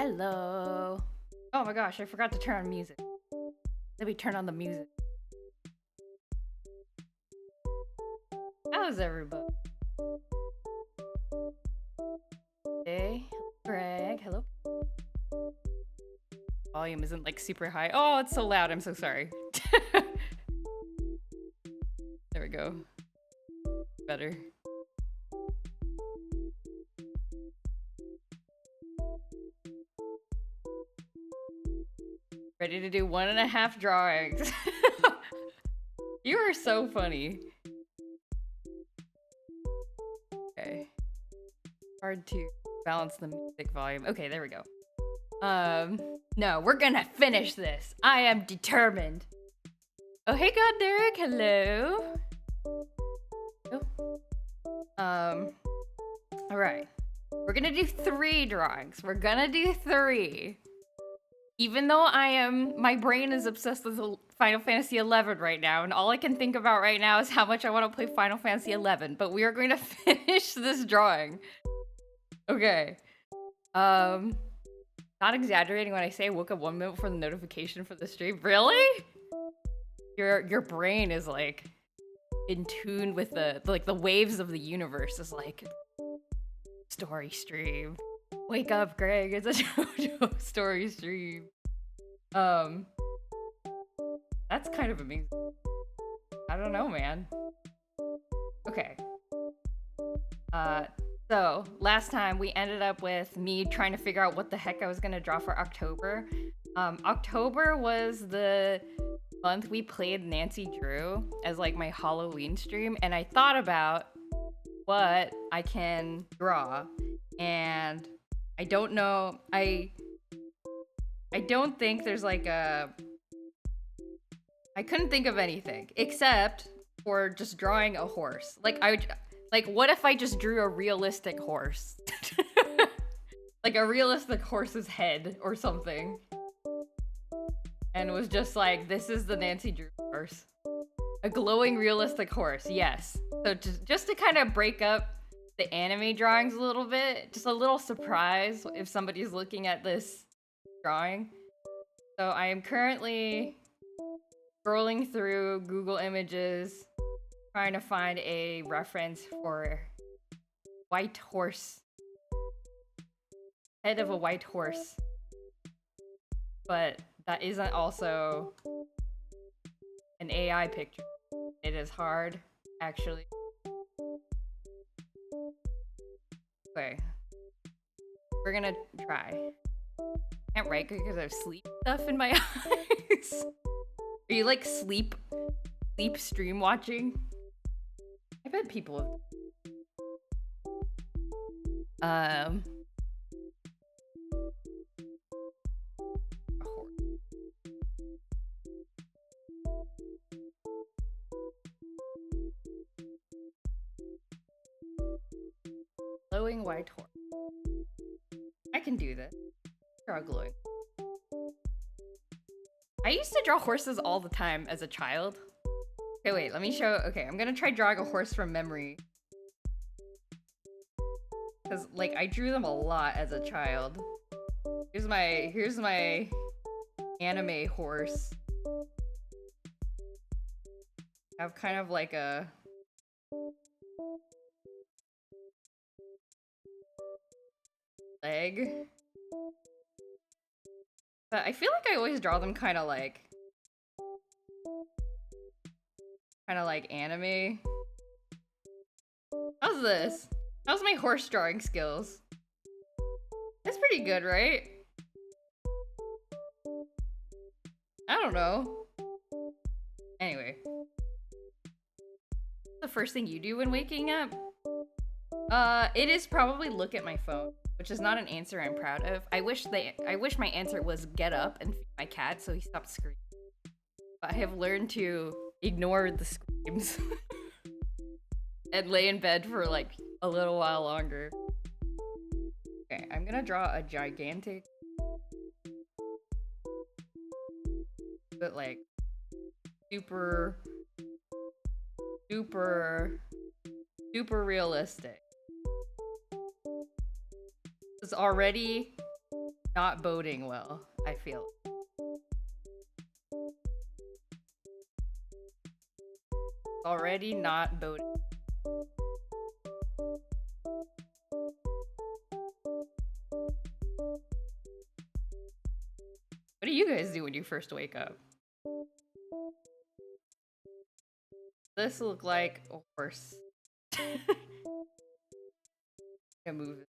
Hello. Oh my gosh, I forgot to turn on music. Let me turn on the music. How's everybody? Hey, Greg. Hello. Volume isn't like super high. Oh, it's so loud. I'm so sorry. There we go. Better. Ready to do 1.5 drawings. You are so funny. Okay. Hard to balance the music volume. Okay, there we go. No, we're gonna finish this. I am determined. Oh, hey, God, Derek. Hello. Oh. All right. We're gonna do 3 drawings. We're gonna do 3. Even though my brain is obsessed with Final Fantasy XI right now, and all I can think about right now is how much I want to play Final Fantasy XI, but we are going to finish this drawing. Okay. Not exaggerating when I say I woke up 1 minute before the notification for the stream. Really? Your brain is like in tune with the waves of the universe. Is like story stream. Wake up, Greg. It's a JoJo story stream. That's kind of amazing. I don't know, man. Okay. So last time we ended up with me trying to figure out what the heck I was gonna draw for October. October was the month we played Nancy Drew as like my Halloween stream, and I thought about what I can draw, and I don't know. I don't think there's like I couldn't think of anything except for just drawing a horse. Like what if I just drew a realistic horse? Like a realistic horse's head or something. And was just like, this is the Nancy Drew horse. A glowing realistic horse, yes. So just to kind of break up the anime drawings a little bit, just a little surprise if somebody's looking at this drawing. So I am currently scrolling through Google Images, trying to find a reference for white horse. Head of a white horse. But that isn't also an AI picture. It is hard, actually. Okay. We're gonna try. Can't write because I have sleep stuff in my eyes. Are you like sleep stream watching? I bet people have. Glowing white horse. I can do this. Draw glowing. I used to draw horses all the time as a child. Okay, wait, let me show. Okay, I'm gonna try drawing a horse from memory. Cause like I drew them a lot as a child. Here's my anime horse. I have kind of like a leg. But I feel like I always draw them kind of like anime. How's this? How's my horse drawing skills? That's pretty good, right? I don't know. Anyway. What's the first thing you do when waking up? It is probably look at my phone, which is not an answer I'm proud of. I wish my answer was get up and feed my cat so he stopped screaming. But I have learned to ignore the screams and lay in bed for like a little while longer. Okay, I'm gonna draw a gigantic, but like super realistic. It's already not boding well, I feel. Already not boding. What do you guys do when you first wake up? This look like a horse. I move it.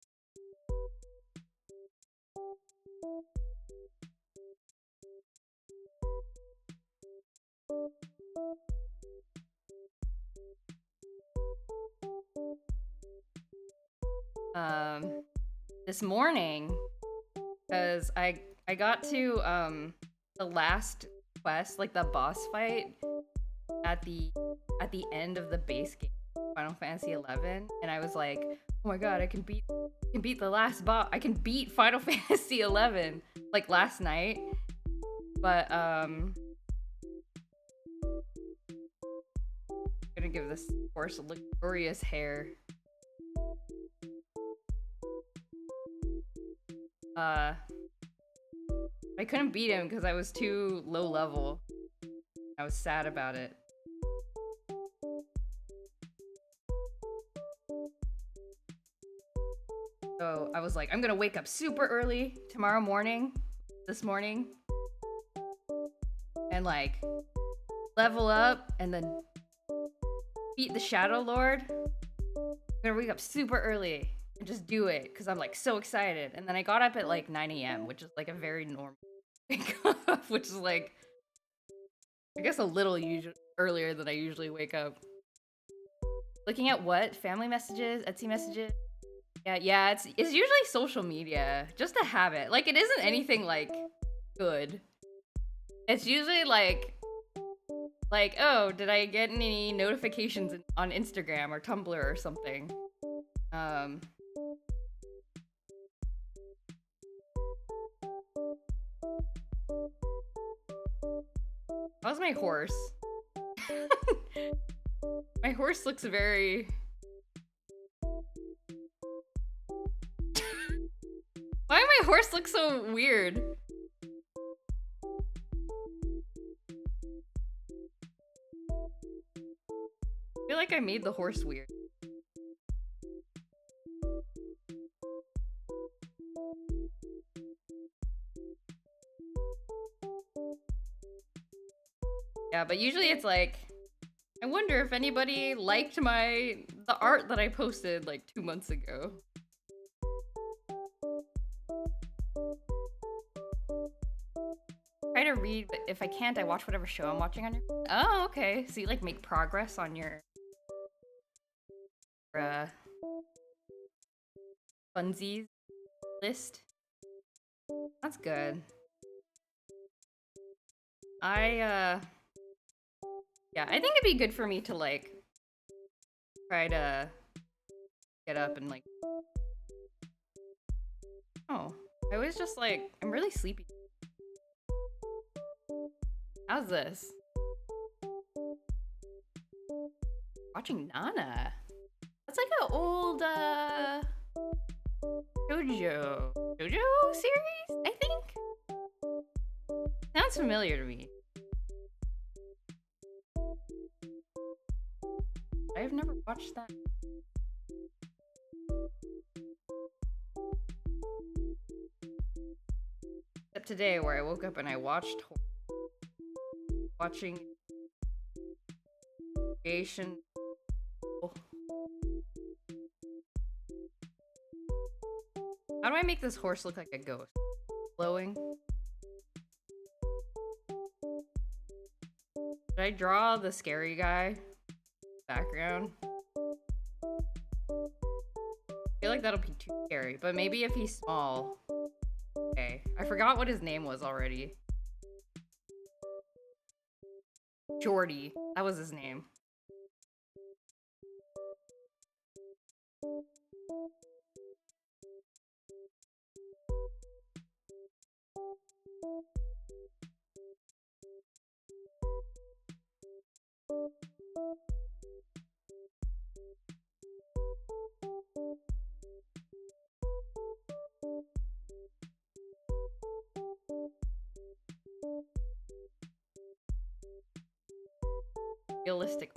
This morning, because I got to the last quest, like the boss fight at the end of the base game, Final Fantasy 11, and I was like, oh my god, I can beat the last boss. I can beat Final Fantasy 11 like last night, but I'm gonna give this horse a luxurious hair. I couldn't beat him because I was too low level. I was sad about it. So I was like, I'm gonna wake up super early tomorrow morning, this morning, and like level up and then beat the Shadow Lord. I'm gonna wake up super early and just do it because I'm like so excited. And then I got up at like 9 a.m., which is like a very normal wake up, which is like, I guess a little earlier than I usually wake up. Looking at what? Family messages, Etsy messages. Yeah, it's usually social media, just a habit. Like, it isn't anything like good. It's usually like, oh, did I get any notifications on Instagram or Tumblr or something? How's my horse? My horse looks very... Why does my horse look so weird? I feel like I made the horse weird. Yeah, but usually it's like, I wonder if anybody liked the art that I posted like 2 months ago. Try to read, but if I can't, I watch whatever show I'm watching on your... Oh, okay. So you like make progress on your... funsies list? That's good. Yeah, I think it'd be good for me to like try to get up and like... Oh, I was just like, I'm really sleepy. How's this? Watching Nana. That's like an old JoJo series, I think? Sounds familiar to me. I've never watched that. Except today, where I woke up and I watching creation. How do I make this horse look like a ghost? Glowing? Should I draw the scary guy background? I feel like that'll be too scary, but maybe if he's small. Okay, I forgot what his name was already. Jordy, that was his name. realistic.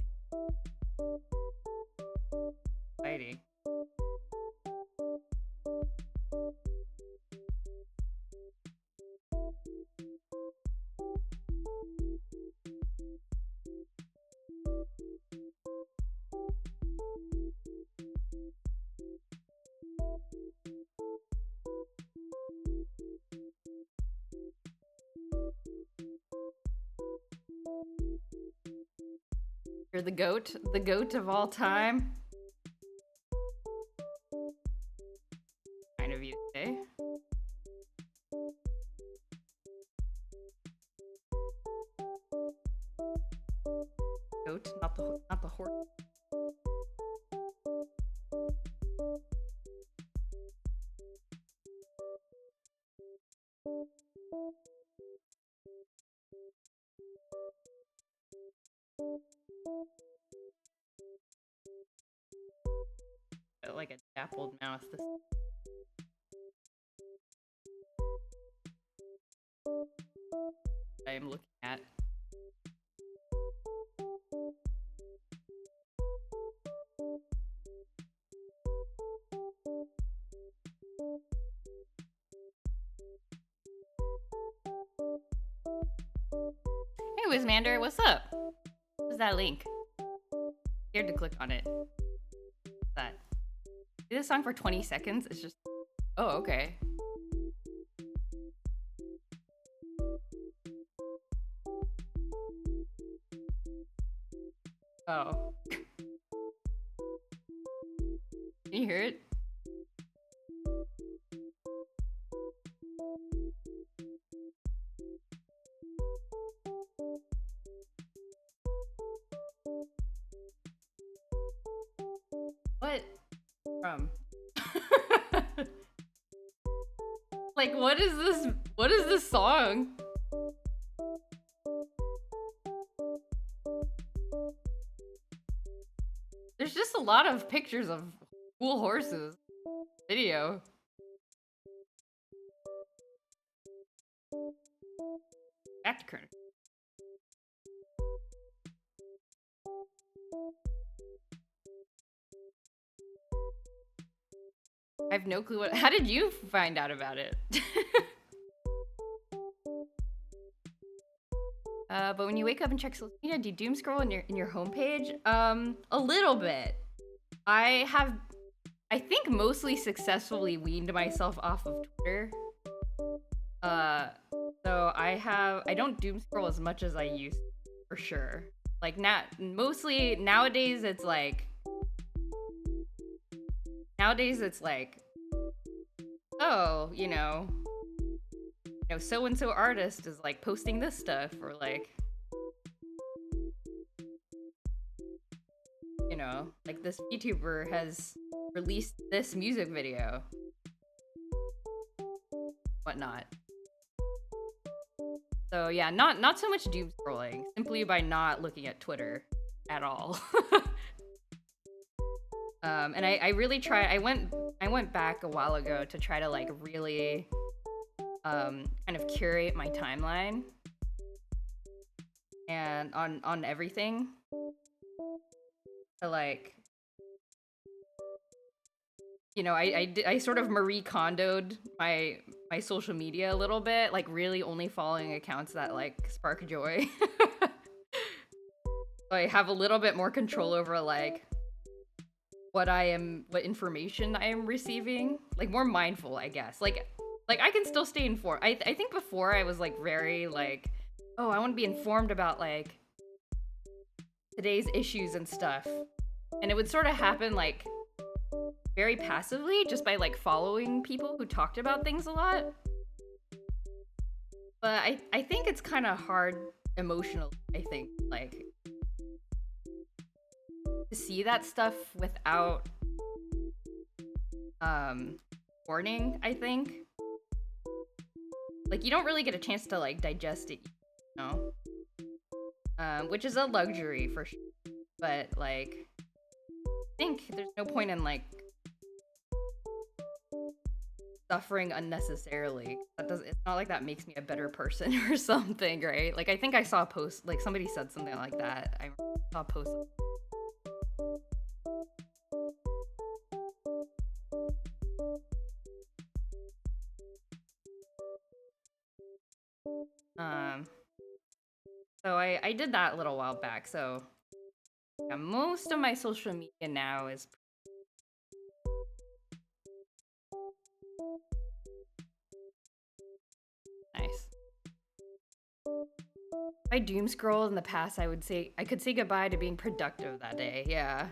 Fighting. You're the goat of all time. Kind of you to say. Goat, not the horse. Like a dappled mouse. This I am looking at. Hey, Wizmander, what's up? What's that link? Scared to click on it. What's that? Do this song for 20 seconds? It's just... Oh, okay. Oh. Can you hear it? What? From? Like, what is this? What is this song? There's just a lot of pictures of cool horses. Video. Back to current. I have no clue what. How did you find out about it? But when you wake up and check social media, do you doom scroll in your homepage? A little bit. I think mostly successfully weaned myself off of Twitter. So I don't doom scroll as much as I used to, for sure. Like mostly nowadays it's like oh, you know, so and so artist is like posting this stuff, or like, you know, like this YouTuber has released this music video, whatnot. So yeah, not so much doom scrolling, simply by not looking at Twitter at all. And I really try. I went back a while ago to try to like really kind of curate my timeline and on everything. So like, you know, I sort of Marie Kondo'd my social media a little bit, like really only following accounts that like spark joy. So I have a little bit more control over like what information I am receiving, like more mindful, I guess. Like I can still stay informed. I think before I was like very like, oh, I want to be informed about like today's issues and stuff. And it would sort of happen like very passively, just by like following people who talked about things a lot. But I think it's kind of hard emotionally, I think, like to see that stuff without warning, I think. Like you don't really get a chance to like digest it, you know? Which is a luxury for sure. But like I think there's no point in like suffering unnecessarily. It's not like that makes me a better person or something, right? Like I think I saw a post, like somebody said something like that. I saw a post. So I did that a little while back. So yeah, most of my social media now is nice. If I doom scroll in the past, I could say goodbye to being productive that day. Yeah.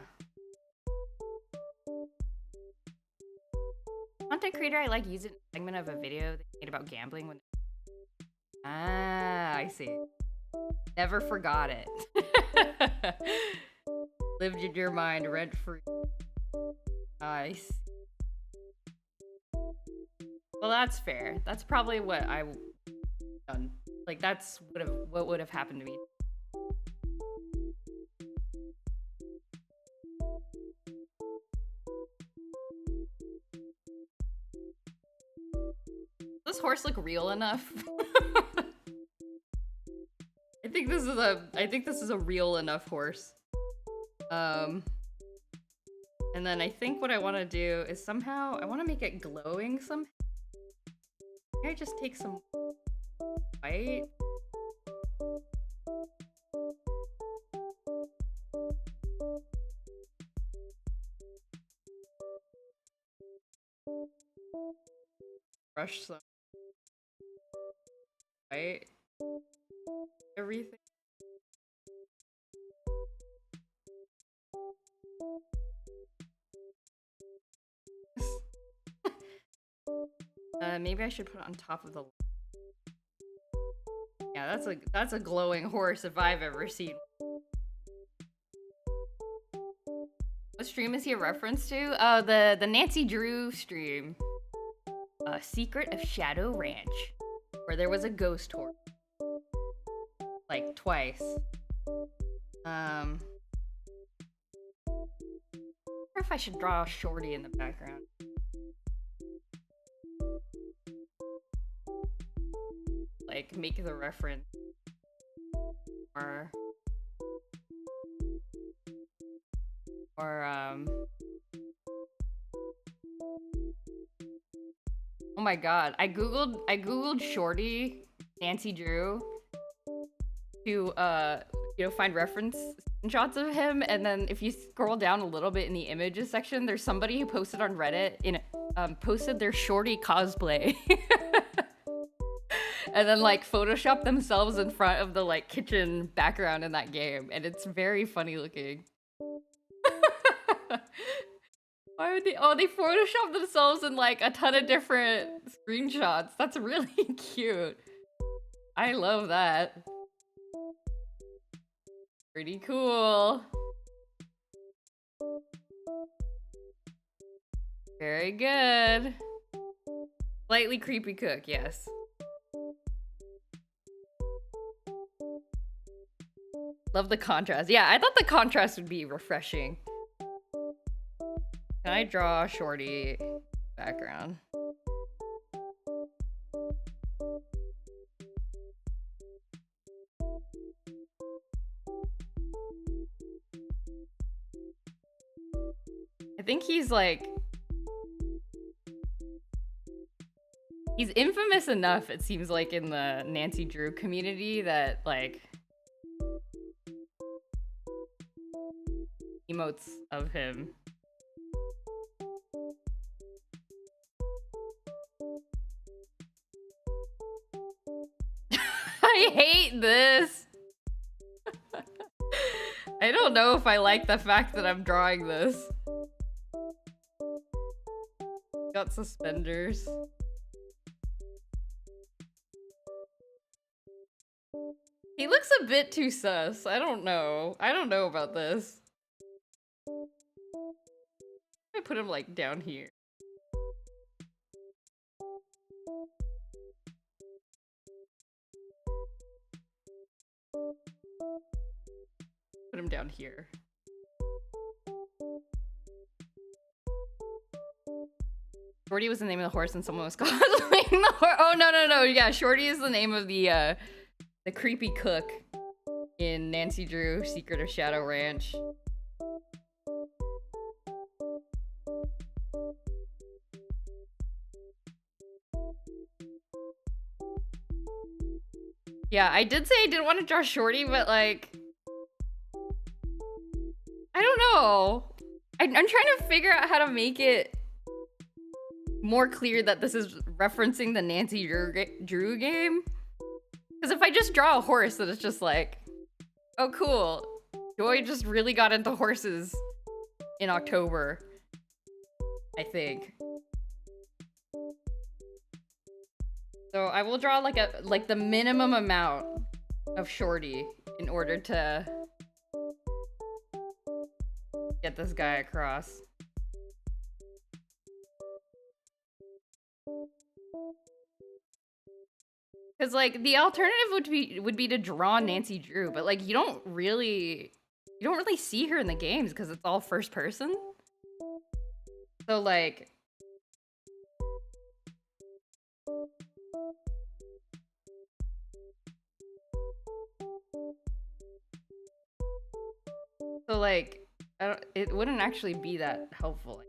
Content creator, I like using a segment of a video they made about gambling when. Ah, I see. Never forgot it. Lived in your mind rent free. Nice. Well, that's fair. That's probably what I would have done. Like that's what would have happened to me. Does this horse look real enough? I think this is a real enough horse. And then I think what I want to do is somehow I want to make it glowing somehow. Maybe I just take some white. Brush some white. Everything. Maybe I should put it on top of the. Yeah, that's a glowing horse if I've ever seen. What stream is he a reference to? The Nancy Drew stream. Secret of Shadow Ranch, where there was a ghost horse. Like twice. I wonder if I should draw a shorty in the background. Like make the reference. Or oh my god, I googled shorty Nancy Drew to find reference shots of him, and then if you scroll down a little bit in the images section, there's somebody who posted on Reddit posted their shorty cosplay. And then like Photoshop themselves in front of the like kitchen background in that game, and it's very funny looking. Why would they? Oh, they Photoshop themselves in like a ton of different screenshots. That's really cute. I love that. Pretty cool. Very good. Slightly creepy cook, yes. Love the contrast. Yeah, I thought the contrast would be refreshing. Can I draw a shorty background? I think he's like... He's infamous enough, it seems like, in the Nancy Drew community that, like... emotes of him. I hate this. I don't know if I like the fact that I'm drawing this. Got suspenders. He looks a bit too sus. I don't know. I don't know about this. I put him like down here. Put him down here. Shorty was the name of the horse and someone was cosplaying the horse. Oh, no. Yeah, Shorty is the name of the creepy cook in Nancy Drew, Secret of Shadow Ranch. Yeah, I did say I didn't want to draw Shorty, but like... I don't know. I'm trying to figure out how to make it more clear that this is referencing the Nancy Drew game. Because if I just draw a horse, then it's just like, oh cool, Joy just really got into horses in October, I think. So I will draw like the minimum amount of Shorty in order to get this guy across. Because like the alternative would be to draw Nancy Drew, but like you don't really see her in the games because it's all first person. So like it wouldn't actually be that helpful.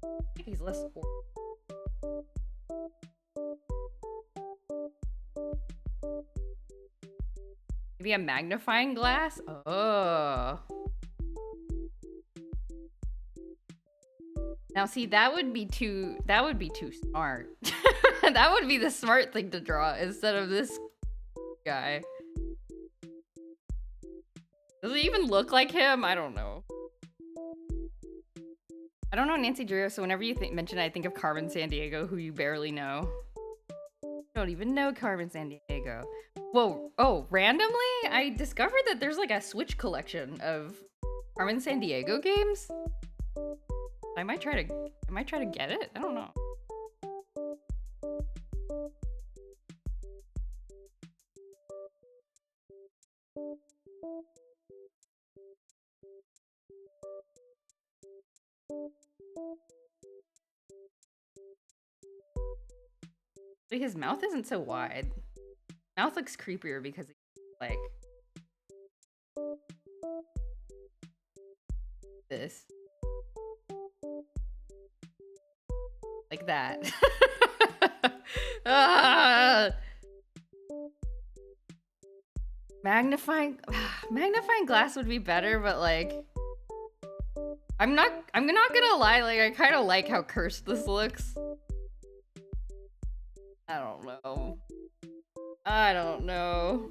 I think he's less. Maybe a magnifying glass? Oh. Now see, that would be too smart. That would be the smart thing to draw instead of this guy. Does it even look like him? I don't know. I don't know Nancy Drew, so whenever you mention it, I think of Carmen Sandiego, who you barely know. You don't even know Carmen Sandiego. Whoa, oh, randomly, I discovered that there's like a Switch collection of Carmen Sandiego games. I might try to get it? I don't know. But his mouth isn't so wide. Mouth looks creepier because it's like this. Like that. Magnifying glass would be better, but like I'm not gonna lie, like I kind of like how cursed this looks. I don't know. I don't know.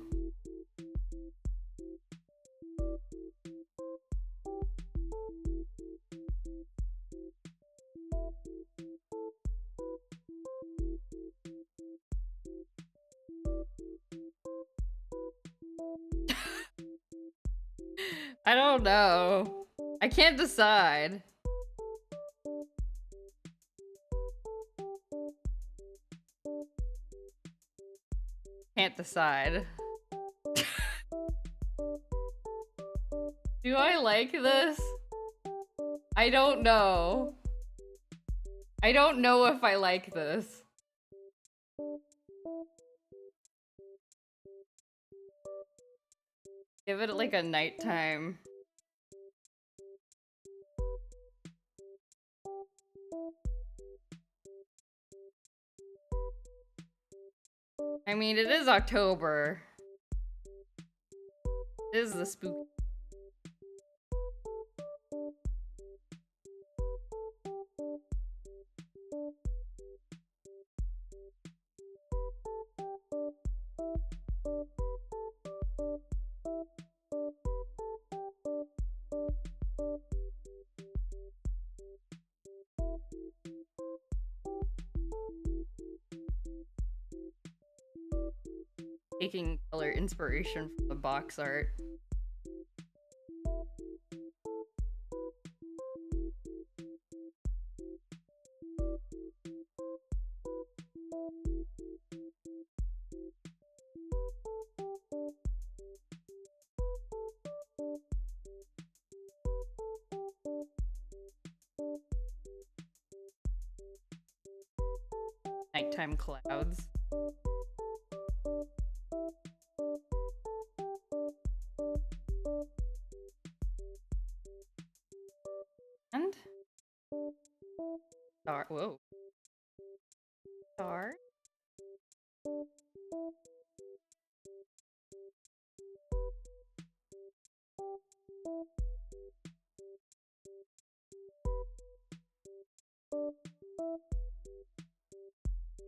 I don't know. I can't decide. Can't decide. Do I like this? I don't know. I don't know if I like this. Give it like a nighttime. I mean, it is October. It is the spook. Taking color inspiration from the box art. Nighttime clouds. And star. Whoa. Star.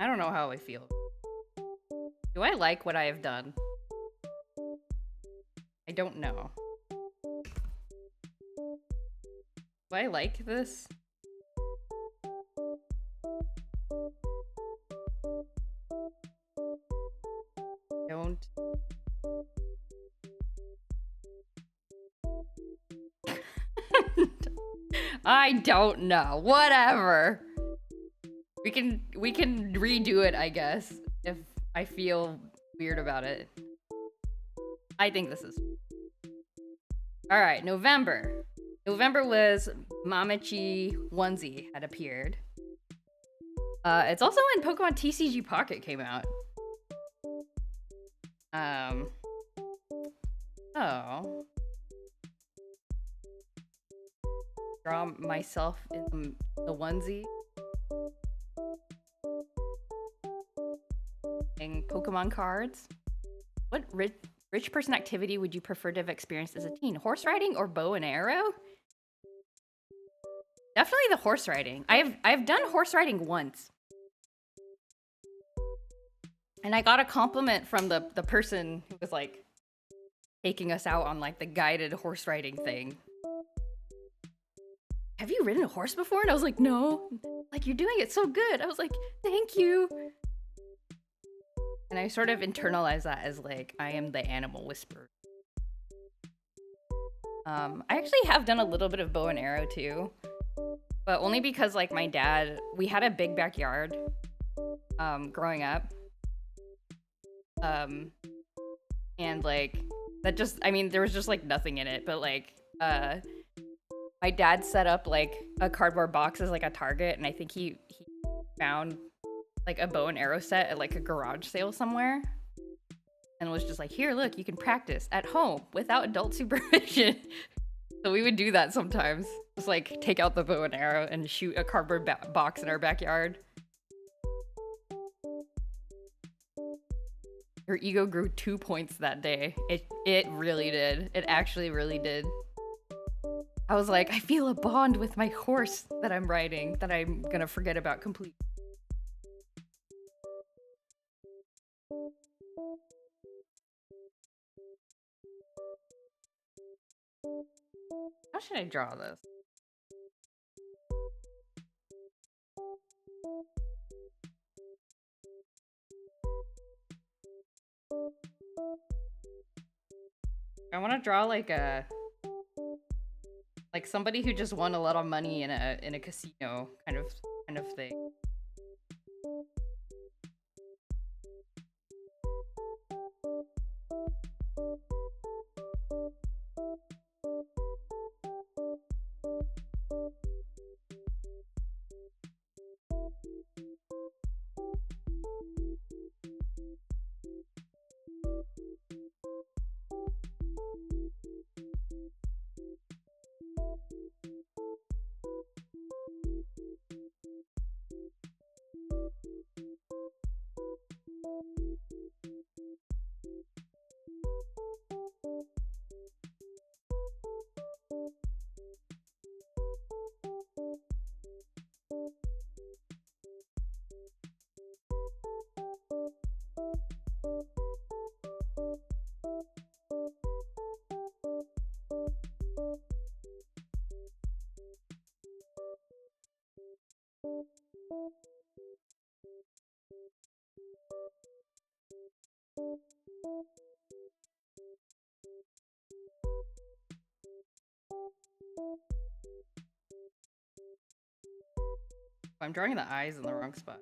I don't know how I feel. Do I like what I have done? I don't know. Do I like this? Don't. I don't know. Whatever. We can redo it, I guess, if I feel weird about it. I think this is. All right, November. November was Mamachi Onesie had appeared. It's also when Pokemon TCG Pocket came out. Oh. Draw myself in the onesie. And Pokemon cards. What rich person activity would you prefer to have experienced as a teen? Horse riding or bow and arrow? Definitely the horse riding. I've done horse riding once. And I got a compliment from the person who was like taking us out on like the guided horse riding thing. Have you ridden a horse before? And I was like, no. Like, you're doing it so good. I was like, thank you. And I sort of internalized that as like, I am the animal whisperer. I actually have done a little bit of bow and arrow too. But only because like my dad, we had a big backyard growing up. And like, that just, I mean, there was just like nothing in it, but like, my dad set up like a cardboard box as like a target, and I think he found like a bow and arrow set at like a garage sale somewhere, and was just like, here, look, you can practice at home without adult supervision. So we would do that sometimes, just like take out the bow and arrow and shoot a cardboard box in our backyard. Your ego grew 2 points that day. It really did. It actually really did. I was like, I feel a bond with my horse that I'm riding that I'm gonna forget about completely. How should I draw this? I want to draw like a somebody who just won a lot of money in a casino kind of thing. I'm drawing the eyes in the wrong spot.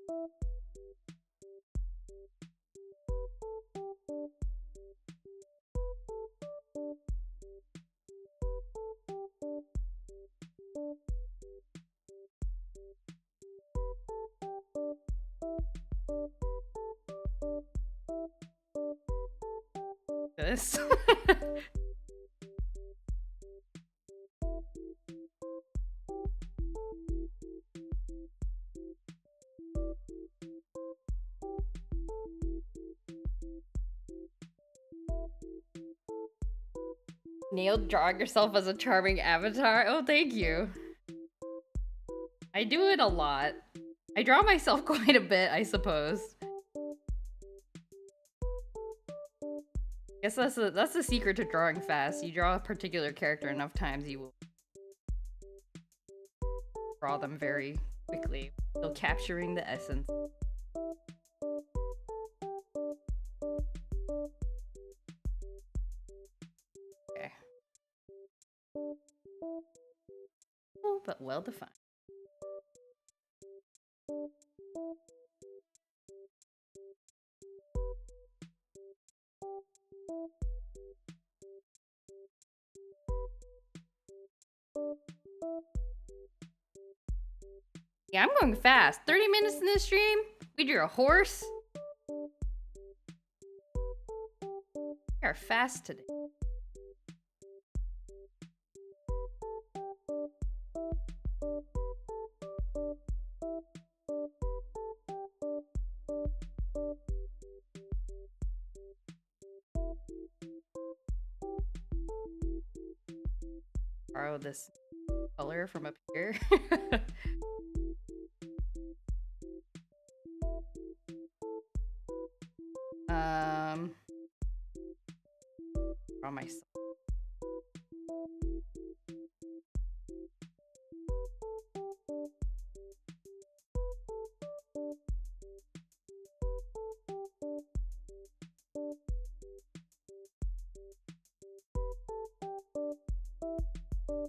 artist. Nailed drawing yourself as a charming avatar. Oh, thank you. I do it a lot. I draw myself quite a bit, I suppose. Guess that's the secret to drawing fast. You draw a particular character enough times, you will draw them very quickly, still capturing the essence. Okay. Oh, but well defined. Yeah, I'm going fast. 30 minutes in this stream? We drew a horse? We are fast today. Borrow this color from up here. Draw myself.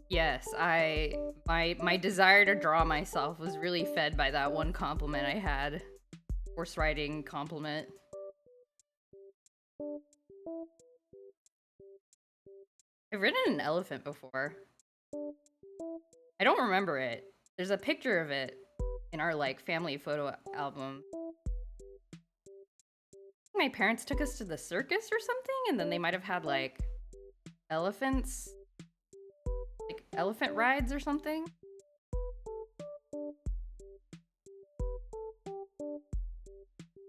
Yes, my desire to draw myself was really fed by that one compliment I had. Horse riding compliment. I've ridden an elephant before. I don't remember it. There's a picture of it in our like family photo album. My parents took us to the circus or something, and then they might have had like elephants, like elephant rides or something.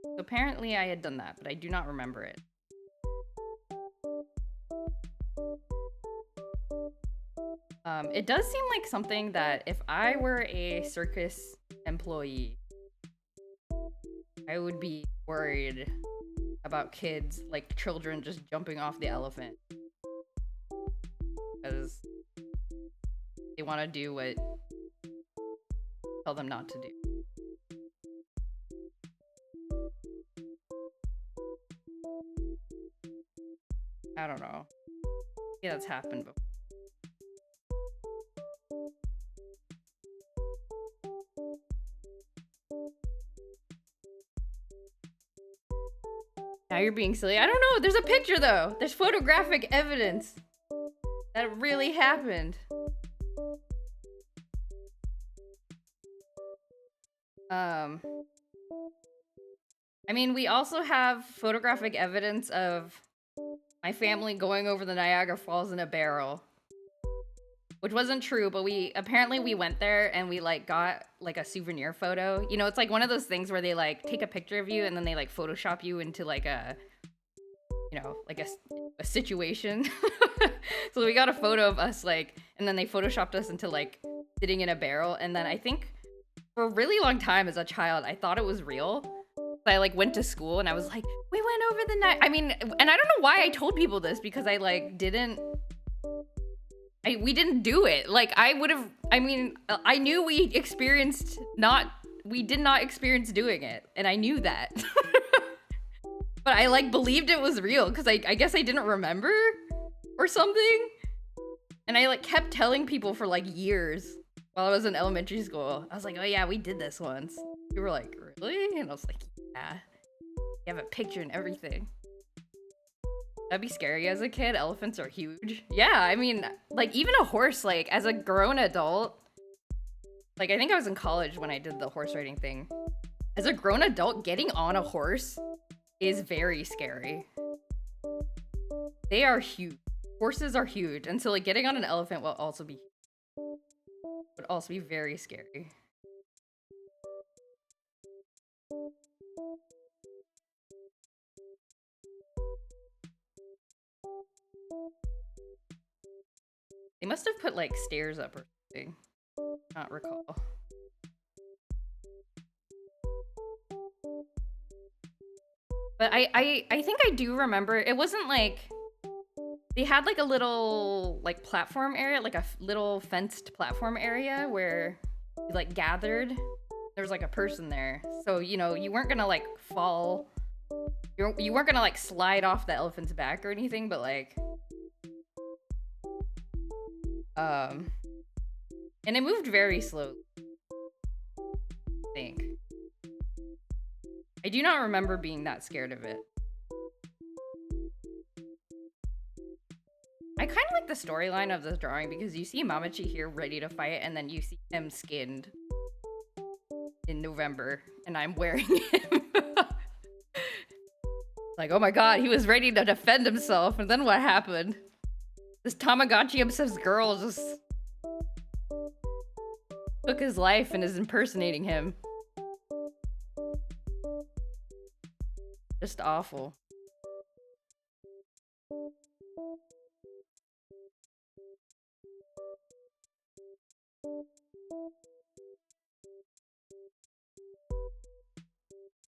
So apparently I had done that, but I do not remember it. It does seem like something that if I were a circus employee, I would be worried about kids, like children, just jumping off the elephant. Because they want to do what you tell them not to do. I don't know. Yeah, that's happened before. Now you're being silly. I don't know. There's a picture though. There's photographic evidence that it really happened. I mean, we also have photographic evidence of my family going over the Niagara Falls in a barrel. Which wasn't true, but we went there and we like got like a souvenir photo. You know, it's like one of those things where they like take a picture of you and then they like Photoshop you into like a, you know, like a situation. So we got a photo of us like, and then they Photoshopped us into like sitting in a barrel. And then I think for a really long time as a child, I thought it was real. So I like went to school and I was like, we went over the night. I mean, and I don't know why I told people this because I like we didn't do it. Like I would have, I mean, I knew we did not experience doing it. And I knew that. But I like believed it was real because I guess I didn't remember or something. And I like kept telling people for like years while I was in elementary school. I was like, oh yeah, we did this once. You were like, really? And I was like, yeah. You have a picture and everything. That'd be scary as a kid. Elephants are huge. Yeah, I mean, like even a horse, like as a grown adult, like I think I was in college when I did the horse riding thing. As a grown adult, getting on a horse is very scary. They are huge. Horses are huge, and so like getting on an elephant would also be very scary. They must have put like stairs up or something. Not recall. But I think I do remember, it wasn't like, they had like a little like platform area, like a little fenced platform area where you like gathered. There was like a person there. So, you know, you weren't gonna like fall. You weren't gonna like slide off the elephant's back or anything, but like, and it moved very slowly, I think. I do not remember being that scared of it. I kind of like the storyline of this drawing because you see Mamachi here ready to fight, and then you see him skinned in November, and I'm wearing him. Like, oh my god, he was ready to defend himself, and then what happened? This Tamagotchi-obsessed girl just took his life and is impersonating him. Just awful.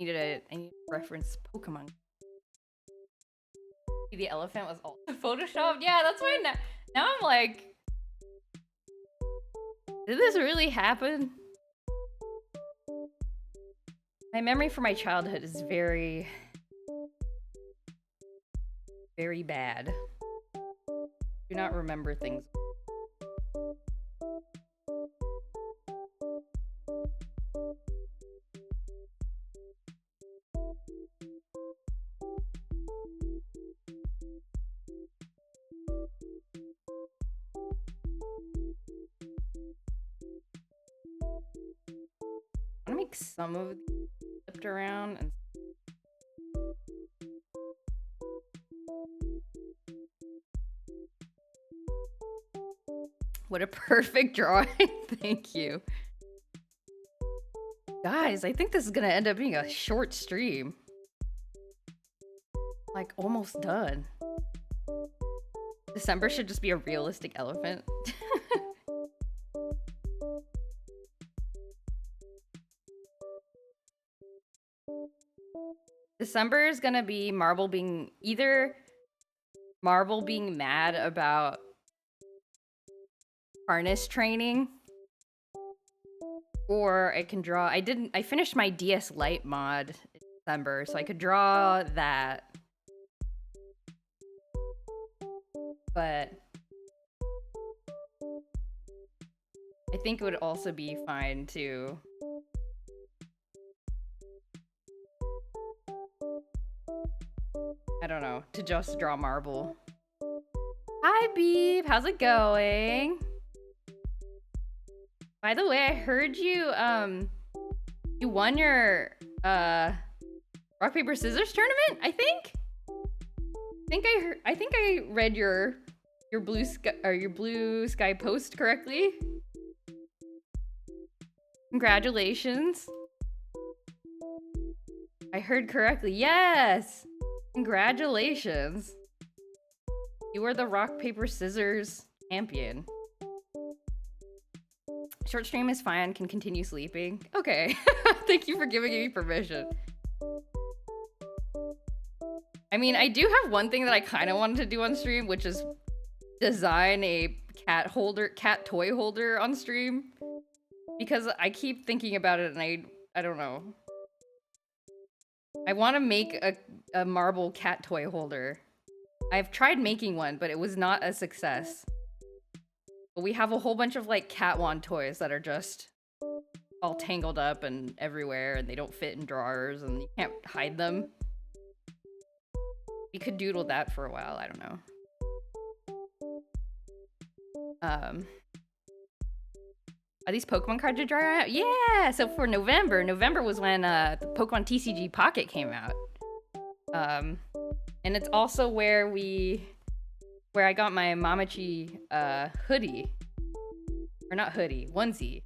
I need to reference Pokemon. The elephant was all photoshopped. Yeah, that's why now I'm like, did this really happen? My memory from my childhood is very, very bad. Do not remember things. I'm gonna make some of these flipped around and what a perfect drawing. Thank you. Guys, I think this is gonna end up being a short stream. Like, almost done. December should just be a realistic elephant. December is gonna be Marble being mad about harness training, or I can draw. I finished my DS Lite mod in December, so I could draw that. But I think it would also be fine to I don't know, to just draw Marble. Hi, Beep. How's it going? By the way, I heard you, you won your, rock, paper, scissors tournament, I think? I think I read your blue sky post correctly. Congratulations. I heard correctly. Yes! Congratulations. You are the rock, paper, scissors champion. Short stream is fine, can continue sleeping. Okay. Thank you for giving me permission. I mean, I do have one thing that I kind of wanted to do on stream, which is design a cat toy holder on stream. Because I keep thinking about it and I don't know. I want to make a marble cat toy holder. I've tried making one, but it was not a success. But we have a whole bunch of like cat wand toys that are just all tangled up and everywhere, and they don't fit in drawers and you can't hide them. We could doodle that for a while, I don't know. Are these Pokemon cards you're drawing out? Yeah! So for November was when the Pokemon TCG Pocket came out. And it's also where I got my Mamachi hoodie. Or not hoodie, onesie.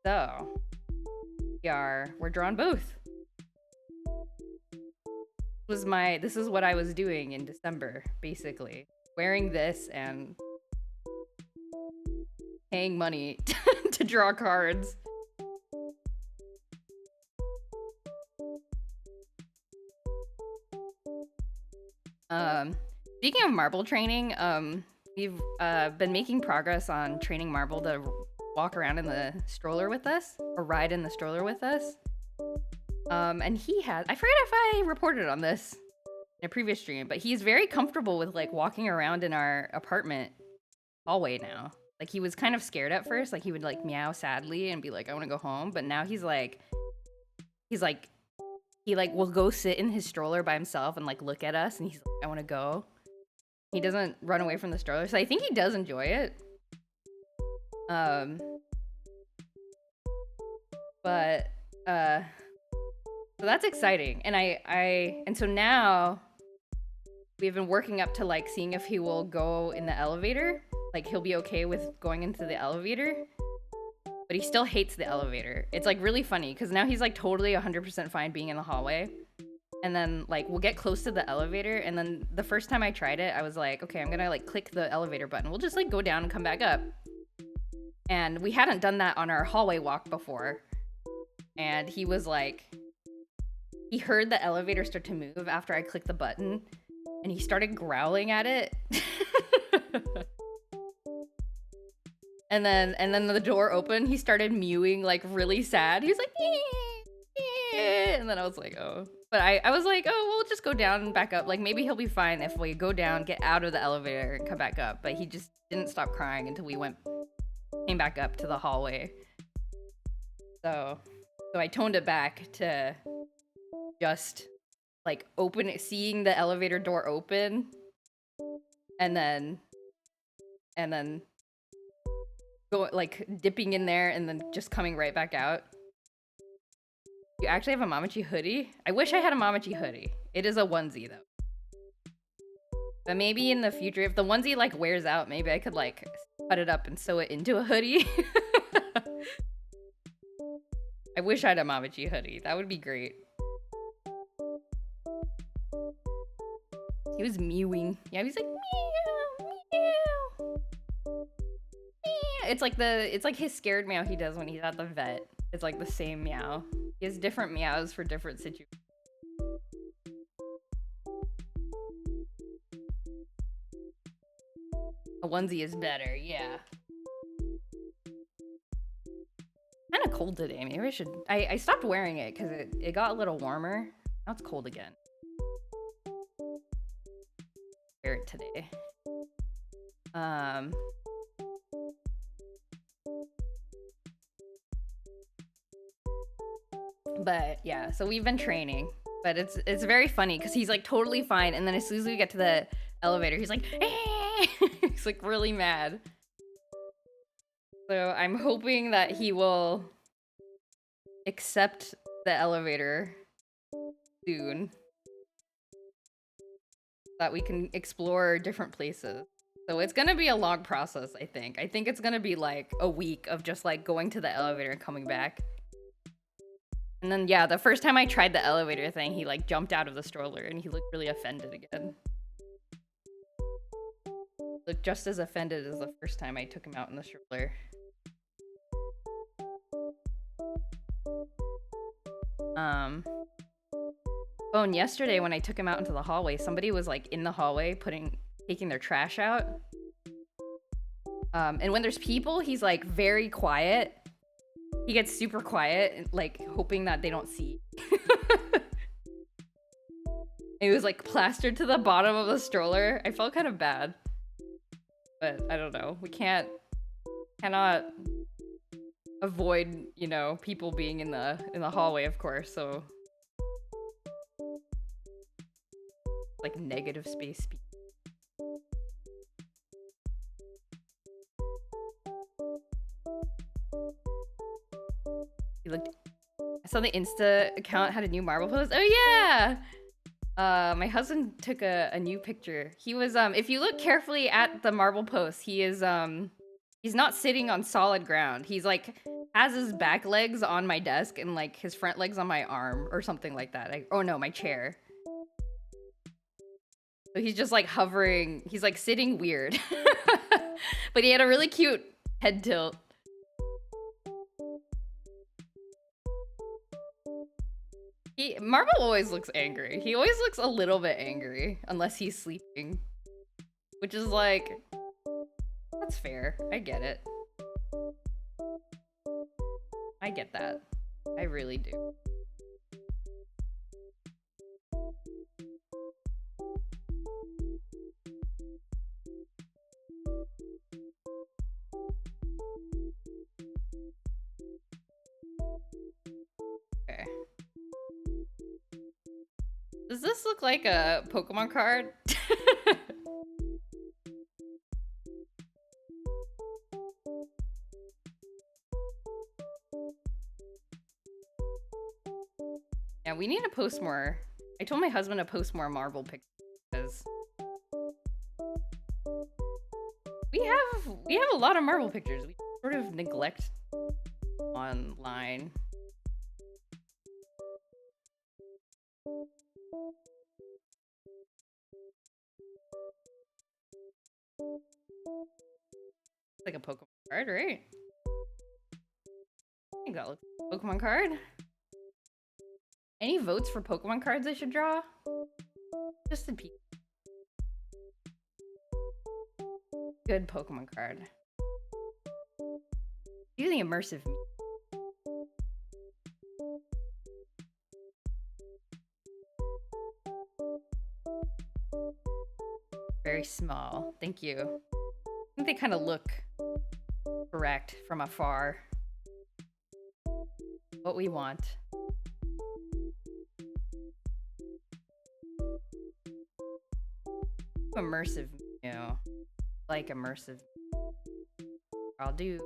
So, we're drawn both. This is what I was doing in December, basically. Wearing this and paying money to draw cards. Speaking of marble training, we've been making progress on training Marble to walk around in the stroller with us, or ride in the stroller with us. And he has, I forget if I reported on this in a previous stream, but he's very comfortable with like walking around in our apartment hallway now. Like he was kind of scared at first, like he would like meow sadly and be like, I want to go home. But now he will go sit in his stroller by himself and like look at us and he's like, I want to go. He doesn't run away from the stroller, so I think he does enjoy it. So that's exciting. And so now we've been working up to like seeing if he will go in the elevator. Like he'll be okay with going into the elevator, but he still hates the elevator. It's like really funny because now he's like totally 100% fine being in the hallway. And then like we'll get close to the elevator, and then the first time I tried it, I was like, okay, I'm gonna like click the elevator button. We'll just like go down and come back up. And we hadn't done that on our hallway walk before. And he was like, he heard the elevator start to move after I clicked the button, and he started growling at it. And then the door opened. He started mewing like really sad. He was like, and then I was like, oh. But I was like, oh, we'll just go down and back up. Like maybe he'll be fine if we go down, get out of the elevator, and come back up. But he just didn't stop crying until we came back up to the hallway. So I toned it back to just like seeing the elevator door open, and then go like dipping in there and then just coming right back out. You actually have a Mamachi hoodie? I wish I had a Mamachi hoodie. It is a onesie though. But maybe in the future, if the onesie like wears out, maybe I could like cut it up and sew it into a hoodie. I wish I had a Mamachi hoodie. That would be great. He was mewing. Yeah, he was like meow, meow. It's like his scared meow he does when he's at the vet. It's like the same meow. He has different meows for different situations. A onesie is better, yeah. Kind of cold today. Maybe I should. I stopped wearing it because it got a little warmer. Now it's cold again. Wear it today. But yeah, so we've been training, but it's very funny because he's like totally fine, and then as soon as we get to the elevator, he's like, eh! He's like really mad. So I'm hoping that he will accept the elevator soon, so that we can explore different places. So it's gonna be a long process, I think. I think it's gonna be like a week of just like going to the elevator and coming back. And then, yeah, the first time I tried the elevator thing, he, like, jumped out of the stroller, and he looked really offended again. Looked just as offended as the first time I took him out in the stroller. Oh, and yesterday when I took him out into the hallway, somebody was, like, in the hallway taking their trash out. And when there's people, he's, like, very quiet. He gets super quiet, like, hoping that they don't see. It was, like, plastered to the bottom of the stroller. I felt kind of bad. But, I don't know. We cannot avoid, you know, people being in the hallway, of course, so... Like, negative space speed. I saw the Insta account had a new Marble post. Oh yeah! My husband took a new picture. He was if you look carefully at the marble post, he is he's not sitting on solid ground. He's like has his back legs on my desk and like his front legs on my arm or something like that. Oh no, my chair. So he's just like hovering. He's like sitting weird. But he had a really cute head tilt. Marble always looks angry. He always looks a little bit angry unless he's sleeping. Which is like, that's fair. I get it. I get that. I really do. Okay. Does this look like a Pokemon card? Yeah, we need to post more. I told my husband to post more marble pictures because we have a lot of marble pictures. We sort of neglect online. It's like a Pokemon card, right? I think that looks like a Pokemon card. Any votes for Pokemon cards I should draw? Just a peek. Good Pokemon card. Do the immersive. Very small. Thank you. I think they kind of look correct from afar. What we want. Immersive, you know, like immersive. I'll do.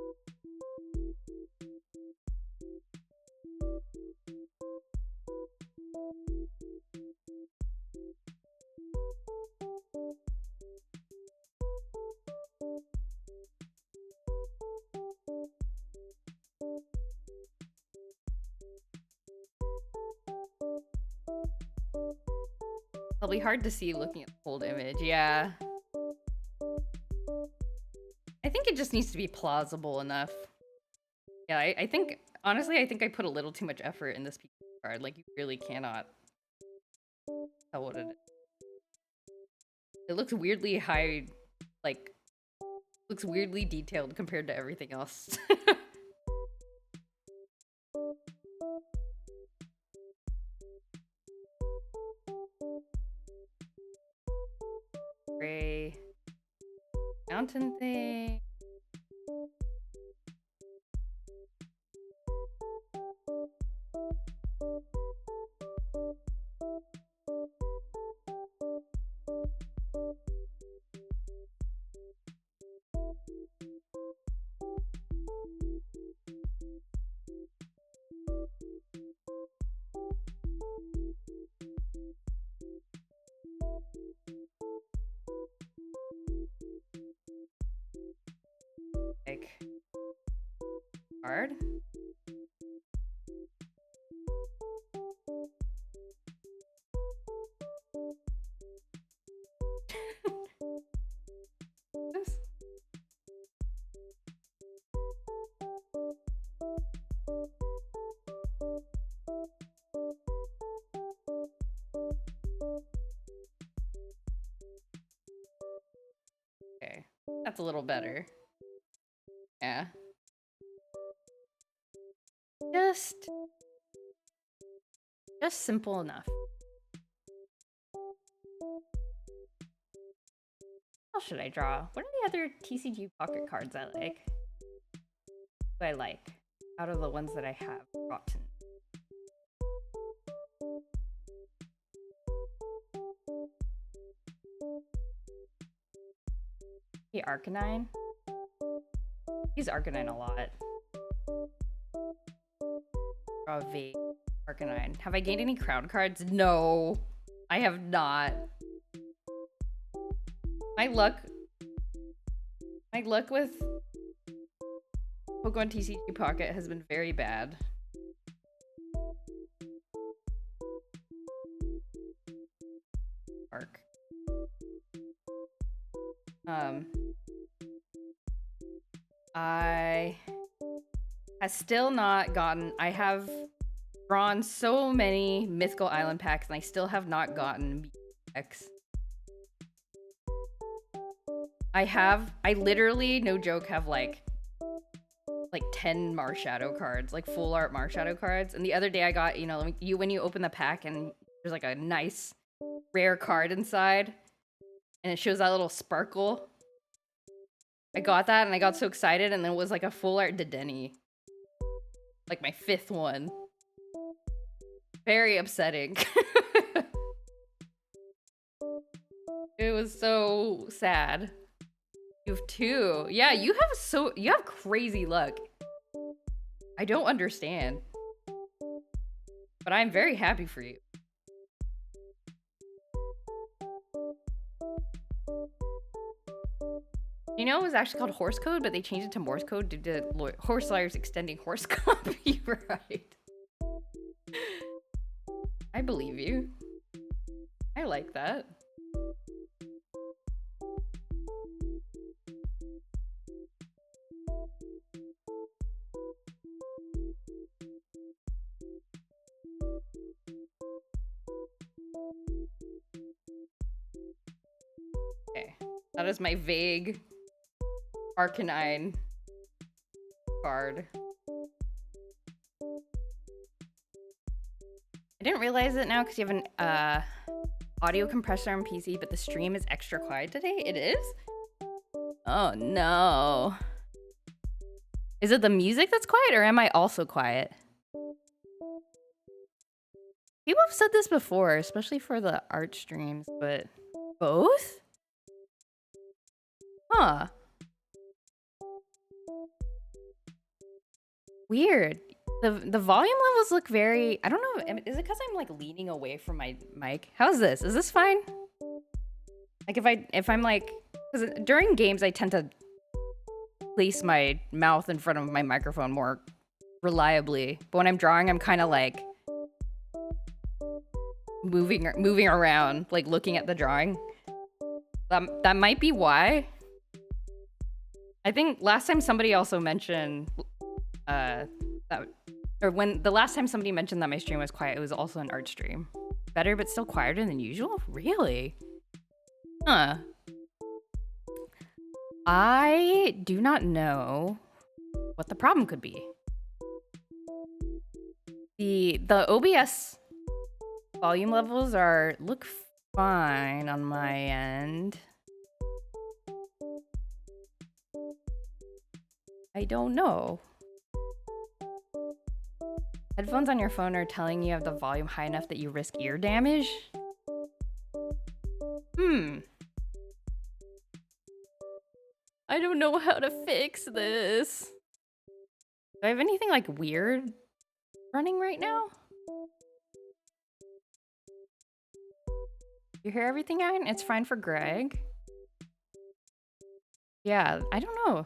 It'll be hard to see looking at the old image, yeah. I think it just needs to be plausible enough. Yeah, I think, honestly, I think I put a little too much effort in this card. Like, you really cannot tell what it is. It looks weirdly high, like, looks weirdly detailed compared to everything else. Gray mountain thing. Like hard. Okay, that's a little better. Yeah. Just simple enough. What else should I draw? What are the other TCG pocket cards I like? Who I like out of the ones that I have gotten? The Arcanine. Use Arcanine a lot. Draw a V. Arcanine. Have I gained any crown cards? No. I have not. My luck with Pokemon TCG Pocket has been very bad. Arc. I have still not gotten. I have drawn so many Mythical Island packs, and I still have not gotten X. I literally, no joke, have like 10 Marshadow cards, like full art Marshadow cards. And the other day I got, you know, when you open the pack and there's like a nice rare card inside and it shows that little sparkle. I got that and I got so excited, and then it was like a full art Dedenne. Like my 5th one. Very upsetting. It was so sad. You have 2. Yeah, you have crazy luck. I don't understand. But I'm very happy for you. You know, it was actually called Horse Code, but they changed it to Morse Code due to horse lawyers extending horse copyright. I believe you. I like that. Okay, that is my vague Arcanine card. I didn't realize it now because you have an audio compressor on PC, but the stream is extra quiet today. It is? Oh no. Is it the music that's quiet, or am I also quiet? People have said this before, especially for the art streams, but both? Huh. Weird. The volume levels look very, I don't know, is it because I'm like leaning away from my mic? How's this? Is this fine? Like if I'm like, because during games I tend to place my mouth in front of my microphone more reliably, but when I'm drawing I'm kind of like moving around, like looking at the drawing. That might be why. I think last time somebody also mentioned the last time somebody mentioned that my stream was quiet, it was also an art stream. Better, but still quieter than usual? Really? Huh. I do not know what the problem could be. The OBS volume levels look fine on my end. I don't know. Headphones on your phone are telling you have the volume high enough that you risk ear damage? I don't know how to fix this. Do I have anything like weird running right now? You hear everything, Ian? It's fine for Greg. Yeah, I don't know.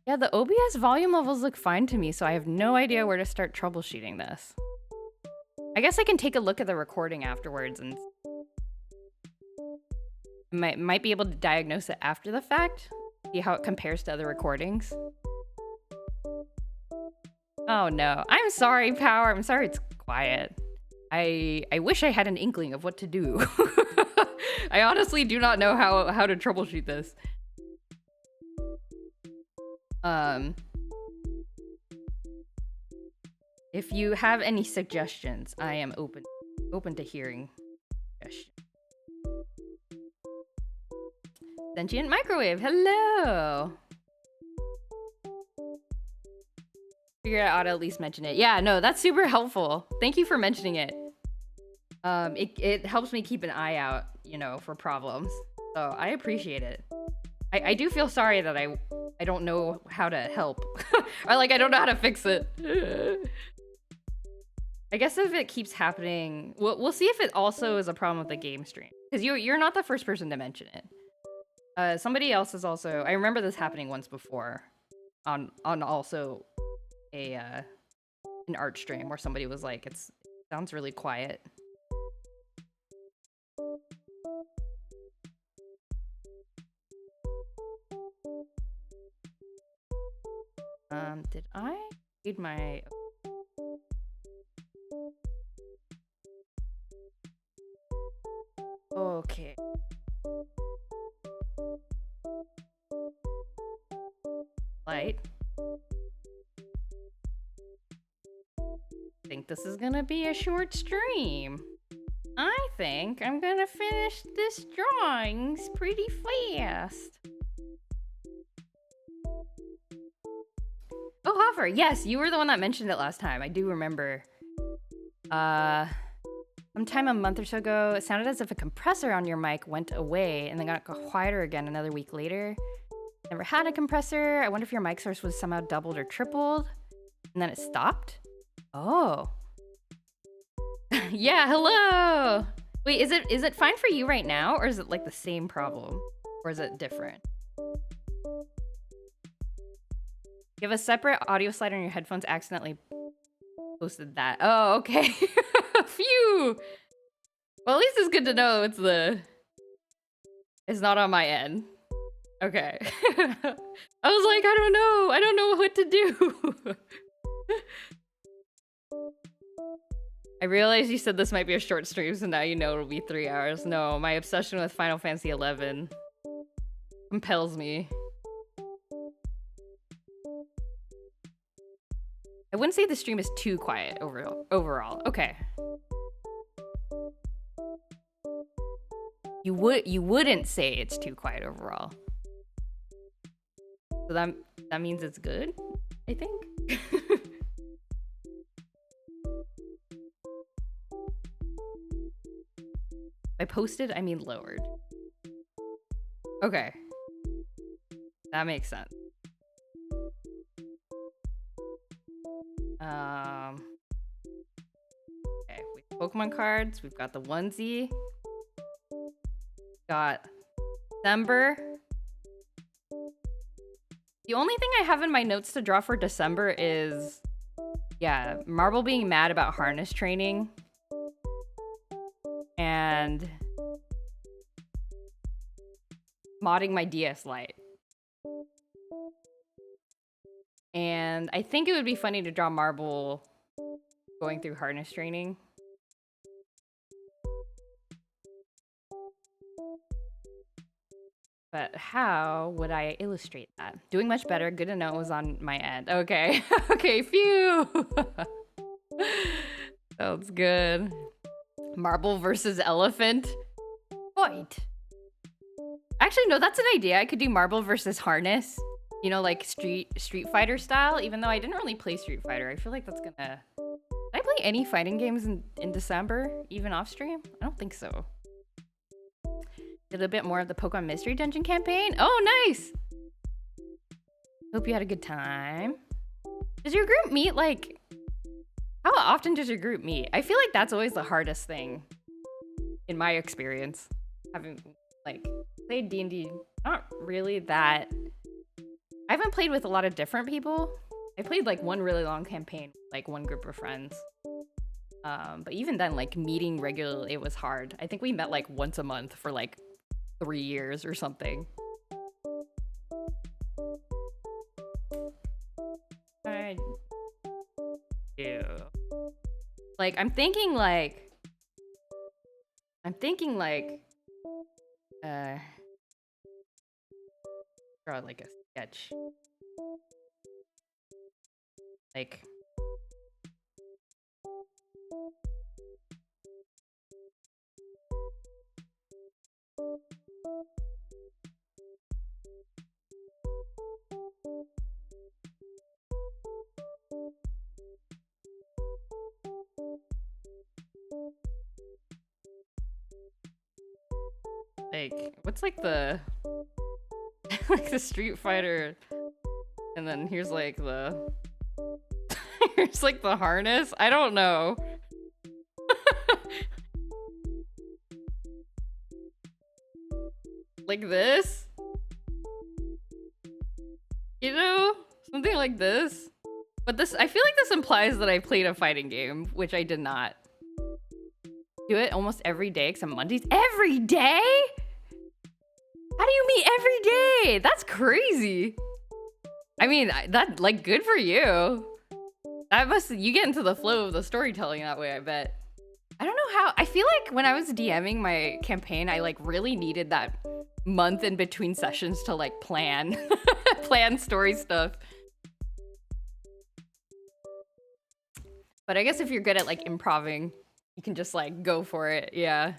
Yeah, the OBS volume levels look fine to me, so I have no idea where to start troubleshooting this. I guess I can take a look at the recording afterwards and might be able to diagnose it after the fact, see how it compares to other recordings. Oh no, I'm sorry, Power. I'm sorry it's quiet. I wish I had an inkling of what to do. I honestly do not know how to troubleshoot this. If you have any suggestions, I am open to hearing suggestions. Sentient Microwave, hello! Figured I ought to at least mention it. Yeah, no, that's super helpful. Thank you for mentioning it. It helps me keep an eye out, you know, for problems. So I appreciate it. I do feel sorry that I don't know how to help. Or like I don't know how to fix it. I guess if it keeps happening, we'll see if it also is a problem with the game stream. Because you're not the first person to mention it. Somebody else is also. I remember this happening once before, on also a an art stream where somebody was like, it sounds really quiet. Did I read my... Okay. Light. I think this is gonna be a short stream. I think I'm gonna finish this drawings pretty fast. Oh, Hoffer, yes, you were the one that mentioned it last time. I do remember. Sometime a month or so ago, it sounded as if a compressor on your mic went away and then got quieter again another week later. Never had a compressor. I wonder if your mic source was somehow doubled or tripled. And then it stopped? Oh. Yeah, hello! Wait, is it fine for you right now? Or is it like the same problem? Or is it different? You have a separate audio slider on your headphones, accidentally posted that. Oh, okay. Phew! Well, at least it's good to know it's not on my end. Okay. I was like, I don't know what to do. I realized you said this might be a short stream, so now you know it'll be 3 hours. No, my obsession with Final Fantasy XI compels me. I wouldn't say the stream is too quiet overall. Okay. You wouldn't say it's too quiet overall. So that means it's good, I think. By posted, I mean lowered. Okay. That makes sense. Okay, we have Pokemon cards. We've got the onesie. Got December. The only thing I have in my notes to draw for December is, yeah, Marble being mad about harness training. And modding my DS Lite. And I think it would be funny to draw Marble going through harness training. But how would I illustrate that? Doing much better. Good to know it was on my end. Okay. Okay, phew. Sounds good. Marble versus elephant. Point. Actually, no, that's an idea. I could do Marble versus harness. You know, like Street Fighter style, even though I didn't really play Street Fighter. I feel like that's gonna... Did I play any fighting games in December, even off stream? I don't think so. Did a bit more of the Pokemon Mystery Dungeon campaign. Oh, nice! Hope you had a good time. Does your group meet, like... How often does your group meet? I feel like that's always the hardest thing, in my experience. Having, like, played D&D, not really that... I haven't played with a lot of different people. I played like one really long campaign, like one group of friends. But even then, like meeting regularly, it was hard. I think we met like once a month for like 3 years or something. I do. Like, I'm thinking like, draw like a sketch. Like, what's like the like the Street Fighter, and then here's like the here's like the harness. I don't know. Like this? You know? Something like this. But this, I feel like this implies that I played a fighting game, which I did not. Do it almost every day except Mondays. Every day? How do you meet every day? That's crazy. I mean, that, like, good for you. That must, you get into the flow of the storytelling that way, I bet. I don't know how, I feel like when I was DMing my campaign, I like really needed that month in between sessions to like plan, plan story stuff. But I guess if you're good at like improving, you can just like go for it, yeah.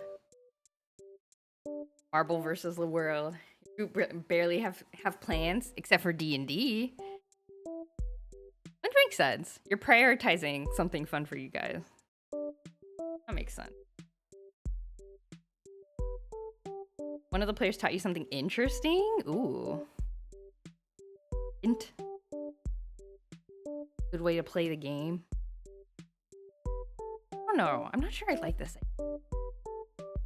Marble versus the world. You barely have plans, except for D&D. That makes sense. You're prioritizing something fun for you guys. That makes sense. One of the players taught you something interesting? Ooh. Int. Good way to play the game. I don't know. I'm not sure I like this.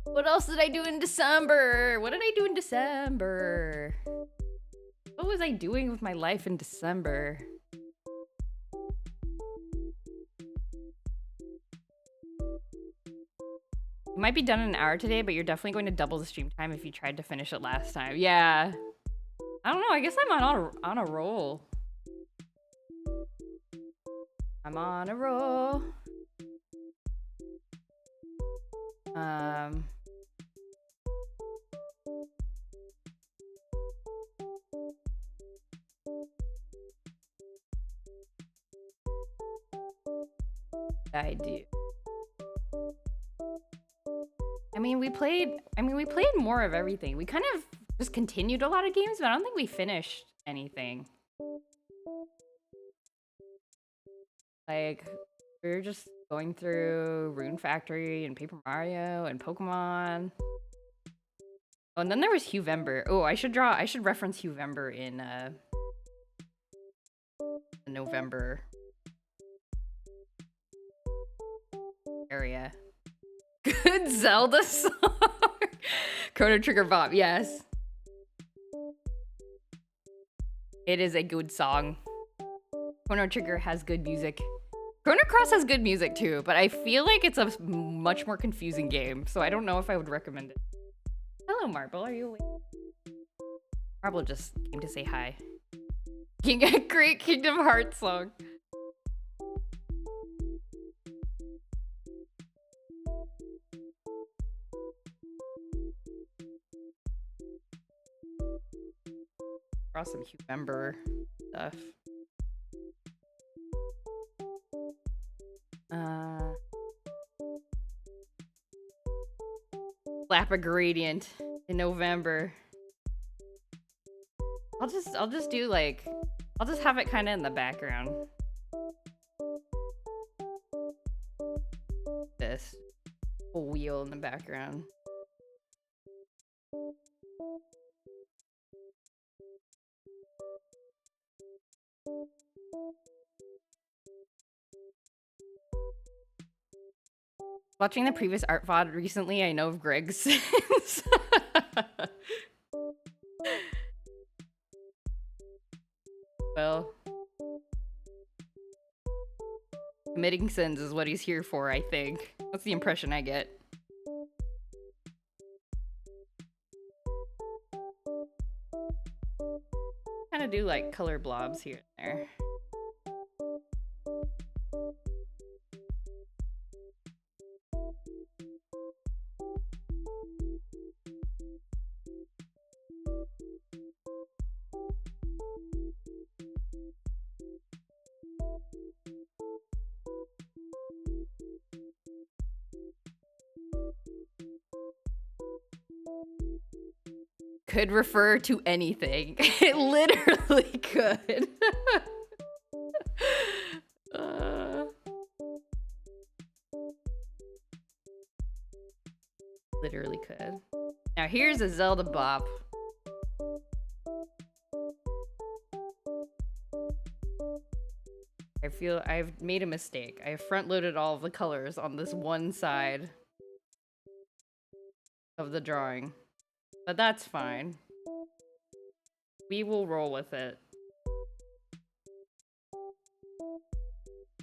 What else did I do in December? What did I do in December? What was I doing with my life in December? You might be done in an hour today, but you're definitely going to double the stream time if you tried to finish it last time. Yeah. I don't know. I guess I'm on a roll. I'm on a roll. I do. I mean, we played more of everything. We kind of just continued a lot of games, but I don't think we finished anything. Like, we were just going through Rune Factory and Paper Mario and Pokemon. Oh, and then there was Huevember. Oh, I should reference Huevember in the November area. Good Zelda song. Chrono Trigger Bop, yes. It is a good song. Chrono Trigger has good music. Chrono Cross has good music too, but I feel like it's a much more confusing game, so I don't know if I would recommend it. Hello, Marble. Are you awake? Marble just came to say hi. Great Kingdom Hearts song. Draw some Huevember stuff. Slap a gradient in November. I'll just do like, I'll just have it kind of in the background. This whole wheel in the background. Watching the previous art VOD recently, I know of Greg's sins. Well, committing sins is what he's here for, I think. That's the impression I get. Kind of do like color blobs here and there. Could refer to anything. It literally could. Literally could. Now here's a Zelda bop. I feel I've made a mistake. I have front-loaded all of the colors on this one side of the drawing. But that's fine. We will roll with it.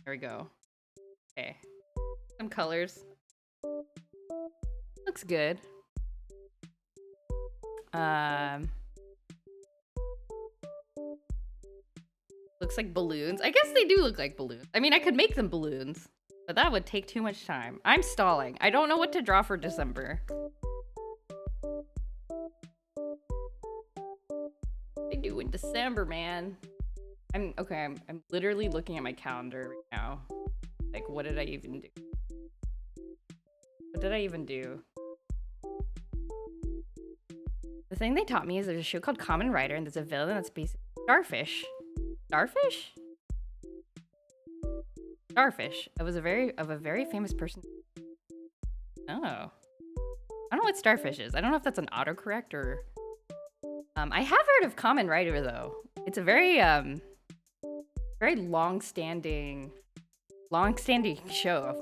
There we go. Okay. Some colors. Looks good. Looks like balloons. I guess they do look like balloons. I mean, I could make them balloons, but that would take too much time. I'm stalling. I don't know what to draw for December. What I do in December, man. I'm literally looking at my calendar right now. Like, what did I even do? What did I even do? The thing they taught me is there's a show called Kamen Rider, and there's a villain that's basically Starfish. Starfish? Starfish. It was a very famous person. Oh. I don't know what Starfish is. I don't know if that's an autocorrect or... I have heard of Kamen Rider, though. It's a very long-standing show,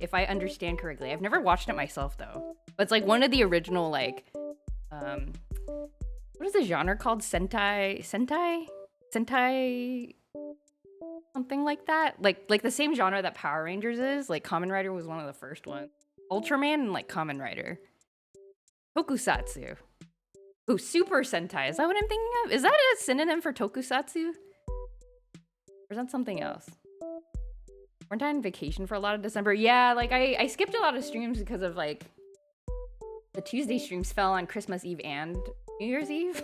if I understand correctly. I've never watched it myself, though. But it's like one of the original, like... what is the genre called? Sentai? Something like that? Like the same genre that Power Rangers is. Like, Kamen Rider was one of the first ones. Ultraman and, like, Kamen Rider. Tokusatsu. Oh, Super Sentai. Is that what I'm thinking of? Is that a synonym for Tokusatsu? Or is that something else? Weren't I on vacation for a lot of December? Yeah, like, I skipped a lot of streams because of, like, the Tuesday streams fell on Christmas Eve and New Year's Eve.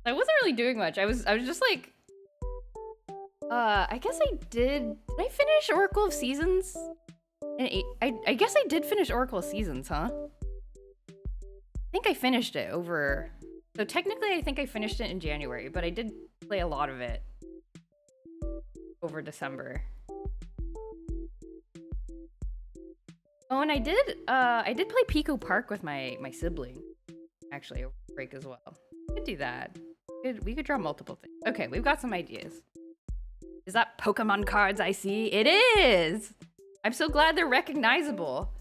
I wasn't really doing much. I was just like, I guess I did I finish Oracle of Seasons? I guess I did finish Oracle of Seasons, huh? I think I finished it over... So technically I think I finished it in January, but I did play a lot of it over December. Oh, and I did play Pico Park with my sibling, actually, over break as well. We could do that. We could draw multiple things. Okay, we've got some ideas. Is that Pokemon cards I see? It is! I'm so glad they're recognizable.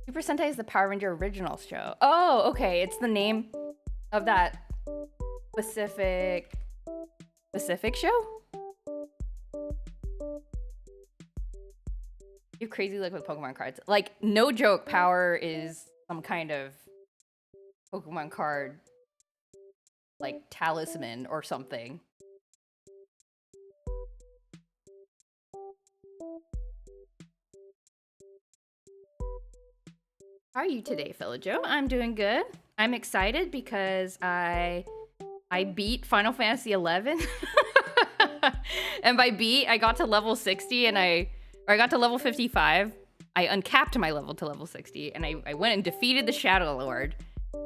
Super Sentai is the Power Ranger original show. Oh, okay, it's the name of that specific show? You crazy look with Pokemon cards. Like, no joke, Power is some kind of Pokemon card, like, talisman or something. How are you today, Fellow Joe? I'm doing good. I'm excited because I beat Final Fantasy XI. And by beat, I got to level 60 and I got to level 55. I uncapped my level to level 60 and I went and defeated the Shadow Lord.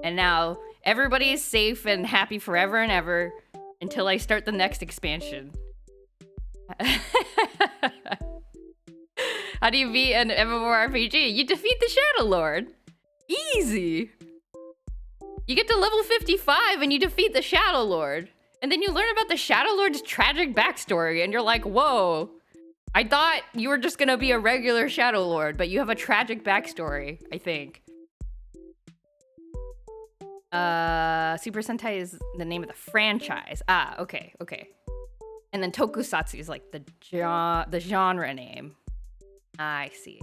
And now everybody is safe and happy forever and ever until I start the next expansion. How do you beat an MMORPG? You defeat the Shadow Lord. Easy. You get to level 55 and you defeat the Shadow Lord. And then you learn about the Shadow Lord's tragic backstory and you're like, whoa. I thought you were just gonna be a regular Shadow Lord, but you have a tragic backstory, I think. Super Sentai is the name of the franchise. Ah, okay. And then Tokusatsu is like the genre name. I see.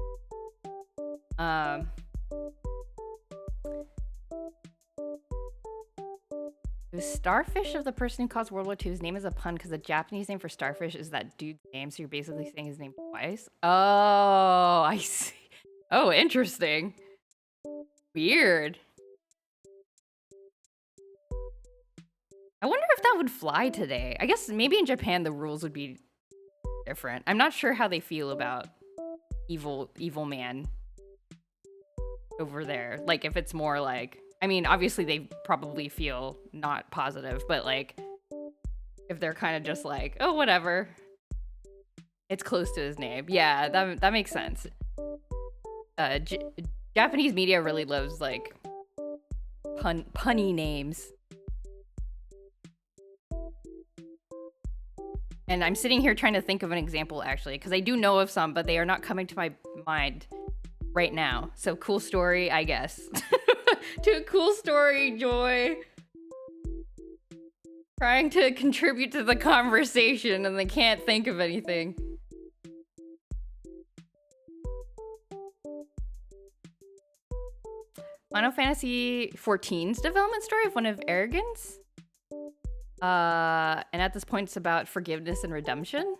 It was Starfish of the person who caused World War II. His name is a pun because the Japanese name for Starfish is that dude's name, so you're basically saying his name twice. Oh, I see. Oh, interesting. Weird. I wonder if that would fly today. I guess maybe in Japan the rules would be different. I'm not sure how they feel about evil man over there. Like, if it's more like... I mean, obviously they probably feel not positive, but like, if they're kind of just like, oh, whatever. It's close to his name. Yeah, that makes sense. Japanese media really loves like punny names. And I'm sitting here trying to think of an example actually, because I do know of some, but they are not coming to my mind right now. So cool story, I guess. To a cool story, Joy. Trying to contribute to the conversation and they can't think of anything. Final Fantasy XIV's development story of one of arrogance. And at this point, it's about forgiveness and redemption.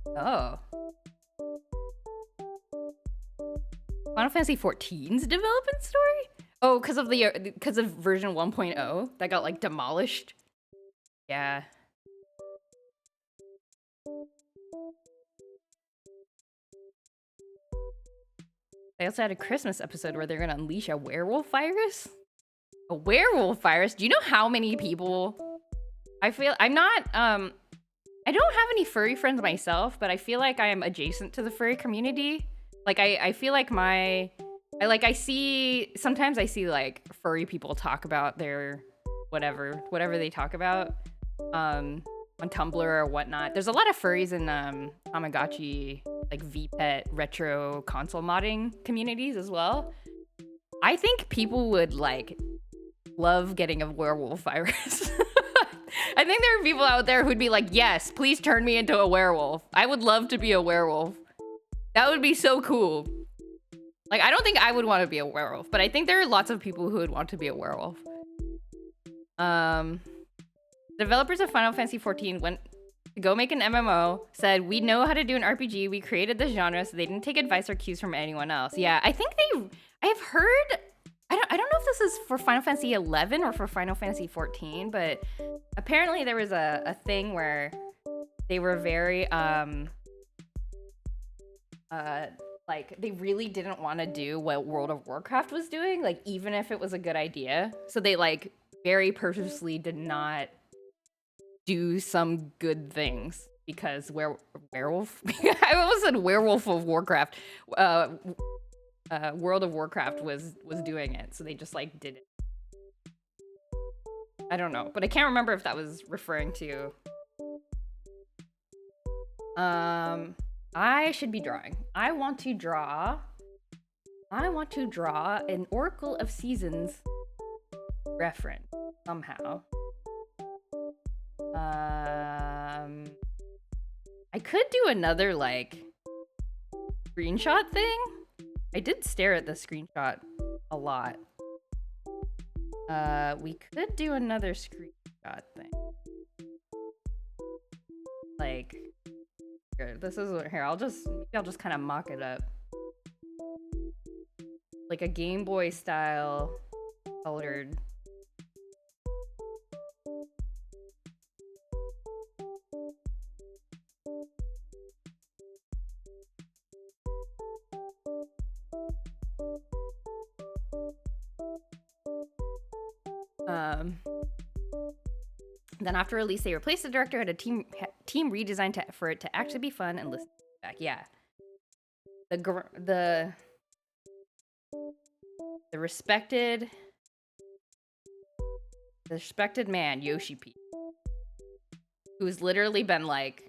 Oh. Final Fantasy XIV's development story? Oh, because of version 1.0 that got like demolished. Yeah. They also had a Christmas episode where they're gonna unleash a werewolf virus. A werewolf virus? Do you know how many people? I feel I'm not I don't have any furry friends myself, but I feel like I am adjacent to the furry community. Like I feel like sometimes I see like furry people talk about their whatever they talk about on Tumblr or whatnot. There's a lot of furries in Tamagotchi, like VPet retro console modding communities as well. I think people would like love getting a werewolf virus. I think there are people out there who'd be like, yes, please turn me into a werewolf. I would love to be a werewolf. That would be so cool. Like, I don't think I would want to be a werewolf, but I think there are lots of people who would want to be a werewolf. Developers of Final Fantasy XIV went to go make an MMO, said, we know how to do an RPG, we created the genre, so they didn't take advice or cues from anyone else. Yeah, I think I've heard, I don't know if this is for Final Fantasy 11 or for Final Fantasy 14, but apparently there was a thing where they were very, like, they really didn't want to do what World of Warcraft was doing, like, even if it was a good idea. So they, like, very purposely did not do some good things because werewolf? I almost said Werewolf of Warcraft. World of Warcraft was doing it, so they just, like, did it. I don't know, but I can't remember if that was referring to... I should be drawing. I want to draw an Oracle of Seasons reference somehow. I could do another like screenshot thing. I did stare at the screenshot a lot. We could do another screenshot thing. Like this is here. I'll just kind of mock it up. Like a Game Boy style colored. Then after release, they replaced the director, had a team redesigned for it to actually be fun and listen back. Yeah, the respected man Yoshi P, who's literally been like,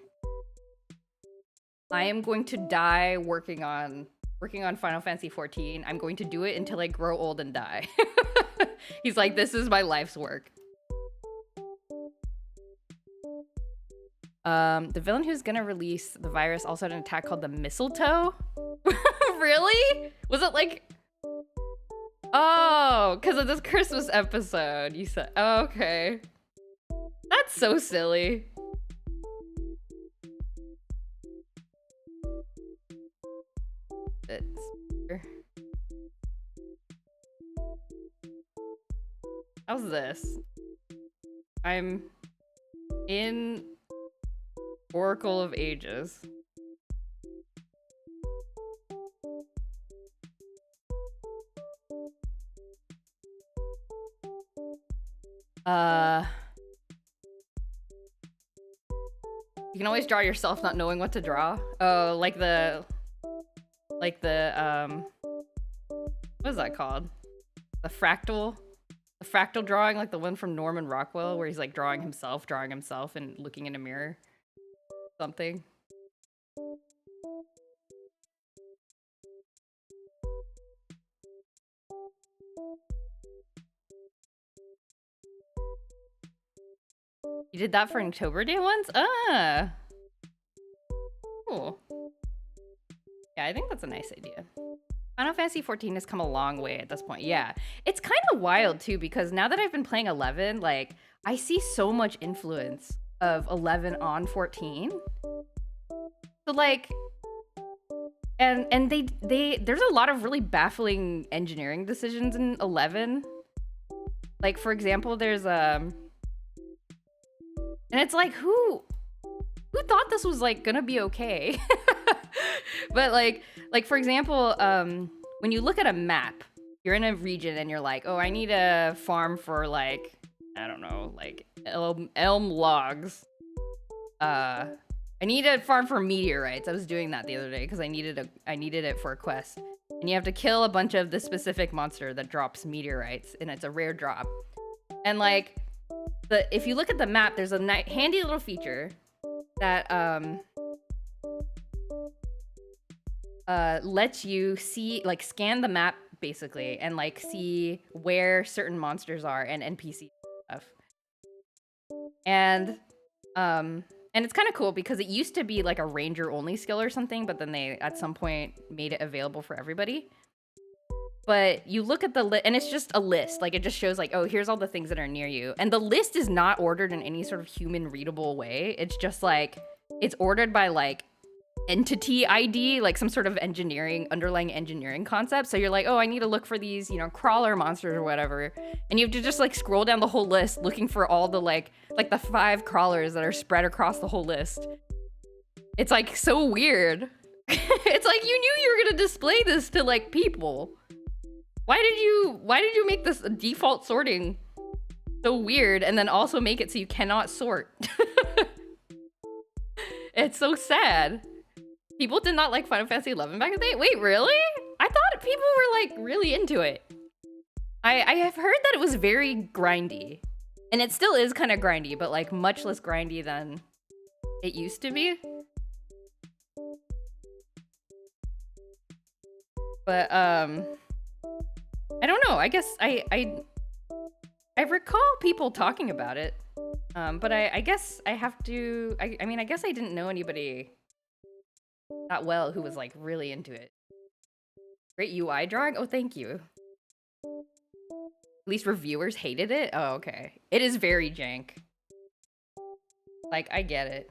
I am going to die working on Final Fantasy 14. I'm going to do it until I grow old and die. He's like, this is my life's work. The villain who's gonna release the virus also had an attack called the Mistletoe. Really? Was it like... Oh, because of this Christmas episode, you said. Oh, okay. That's so silly. How's this? I'm in Oracle of Ages. You can always draw yourself not knowing what to draw. Oh, like the what is that called? The fractal drawing, like the one from Norman Rockwell, where he's like drawing himself and looking in a mirror. Something. You did that for October Day ones? Ah. Cool. Yeah, I think that's a nice idea. Final Fantasy 14 has come a long way at this point. Yeah. It's kind of wild too, because now that I've been playing 11, like, I see so much influence of 11 on 14. So like, and they there's a lot of really baffling engineering decisions in 11. Like, for example, there's and it's like, who thought this was like gonna be okay? But like for example, when you look at a map, you're in a region and you're like, oh, I need a farm for like, I don't know, like elm logs. I need a farm for meteorites. I was doing that the other day because I needed it for a quest. And you have to kill a bunch of the specific monster that drops meteorites, and it's a rare drop. And like, if you look at the map, there's a handy little feature that lets you see, like, scan the map basically, and like see where certain monsters are and NPC stuff. And it's kind of cool because it used to be like a ranger only skill or something, but then they at some point made it available for everybody. But you look at the list, and it's just a list. Like, it just shows like, oh, here's all the things that are near you. And the list is not ordered in any sort of human readable way. It's just like, it's ordered by like entity ID, like some sort of underlying engineering concept. So you're like, oh, I need to look for these, you know, crawler monsters or whatever. And you have to just like scroll down the whole list looking for all the like the 5 crawlers that are spread across the whole list. It's like so weird. It's like, you knew you were gonna display this to like people. Why did you make this default sorting so weird and then also make it so you cannot sort? It's so sad. People did not like Final Fantasy 11 back in the day? Wait, really? I thought people were like really into it. I have heard that it was very grindy. And it still is kind of grindy, but like much less grindy than it used to be. But I don't know. I guess I recall people talking about it. But I guess I have to I mean, I guess I didn't know anybody that well who was like really into it. Great UI drawing? Oh, thank you. At least reviewers hated it? Oh, okay. It is very jank. Like, I get it.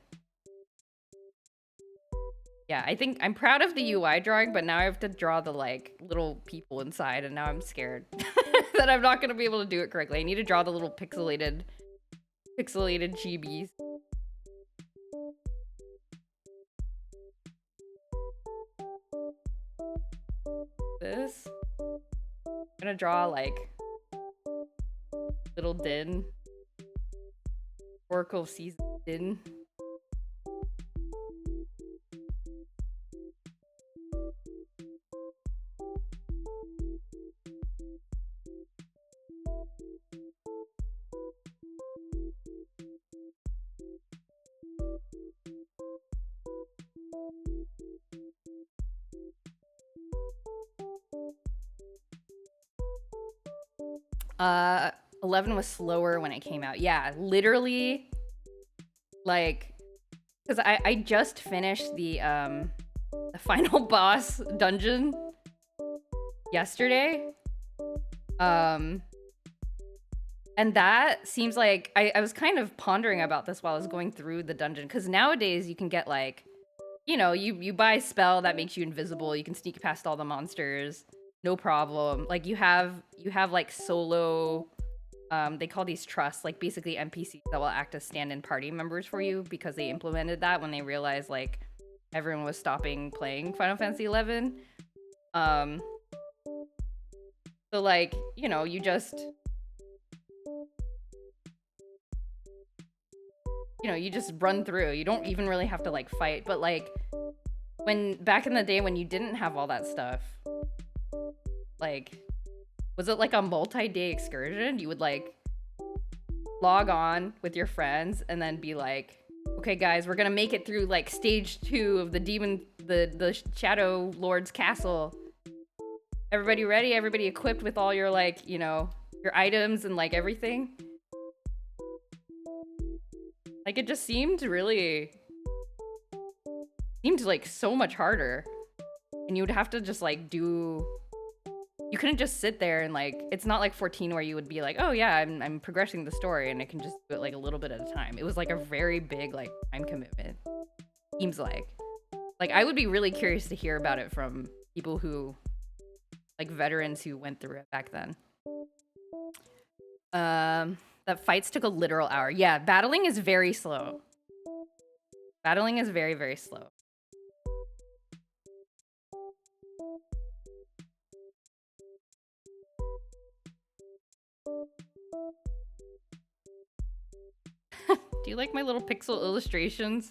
Yeah, I think I'm proud of the UI drawing, but now I have to draw the like little people inside, and now I'm scared that I'm not gonna be able to do it correctly. I need to draw the little pixelated chibis. This. I'm gonna draw like little Din. Oracle season Din. Uh, 11 was slower when it came out. Yeah, literally, like, because I just finished the final boss dungeon yesterday. And that seems like, I was kind of pondering about this while I was going through the dungeon, because nowadays you can get like, you know, you buy a spell that makes you invisible, you can sneak past all the monsters. No problem. Like, you have like solo, they call these trusts, like basically NPCs that will act as stand-in party members for you, because they implemented that when they realized like everyone was stopping playing Final Fantasy 11. So like, you know, you just run through. You don't even really have to like fight. But like, when back in the day when you didn't have all that stuff, like, was it like a multi-day excursion? You would like log on with your friends and then be like, okay guys, we're gonna make it through like stage 2 of the Shadow Lord's castle. Everybody ready? Everybody equipped with all your like, you know, your items and like everything. Like it just seemed like so much harder. And you would have to just like you couldn't just sit there and like, it's not like 14 where you would be like, oh yeah, I'm progressing the story and I can just do it like a little bit at a time. It was like a very big like time commitment. Seems like I would be really curious to hear about it from people who like veterans who went through it back then. That fights took a literal hour. Yeah, battling is very slow. Battling is very, very slow. Do you like my little pixel illustrations?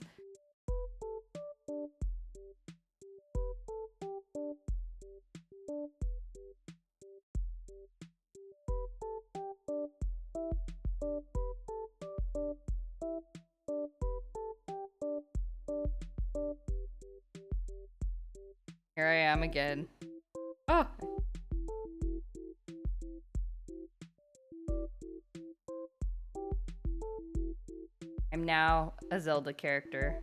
Here I am again. Oh! I'm now a Zelda character.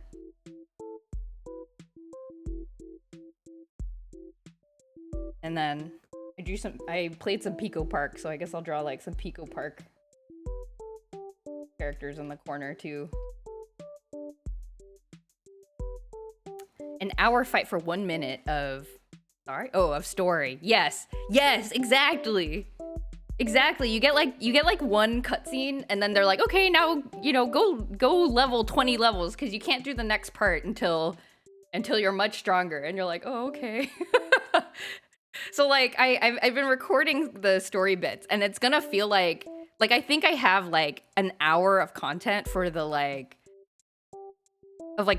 And then I played some Pico Park, so I guess I'll draw like some Pico Park characters in the corner too. An hour fight for 1 minute of story. Yes, exactly. Exactly. You get like one cutscene, and then they're like, okay, now go level 20 levels because you can't do the next part until you're much stronger. And you're like, oh, okay. So like I've been recording the story bits, and it's gonna feel like I think I have like an hour of content for the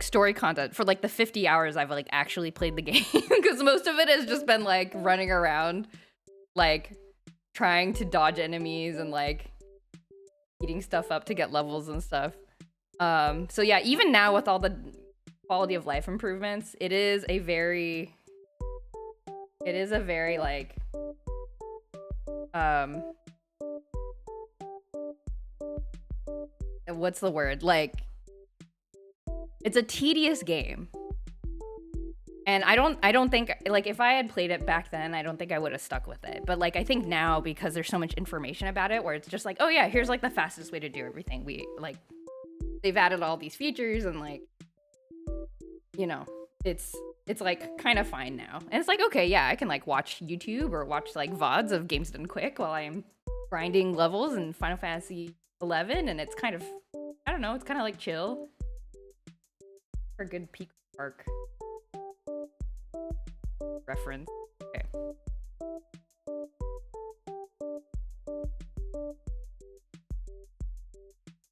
story content for like the 50 hours I've like actually played the game, because most of it has just been like running around like trying to dodge enemies and like eating stuff up to get levels and stuff. So yeah, even now with all the quality of life improvements, it is a very like what's the word? Like, it's a tedious game. And I don't think, like, if I had played it back then, I don't think I would have stuck with it. But, like, I think now, because there's so much information about it, where it's just like, oh yeah, here's, like, the fastest way to do everything. They've added all these features, and, like, it's like, kind of fine now. And it's like, okay, yeah, I can, like, watch YouTube or watch, like, VODs of games done quick while I'm grinding levels in Final Fantasy 11, and it's kind of, I don't know, it's kind of, like, chill. For a good Peak Park reference. Okay.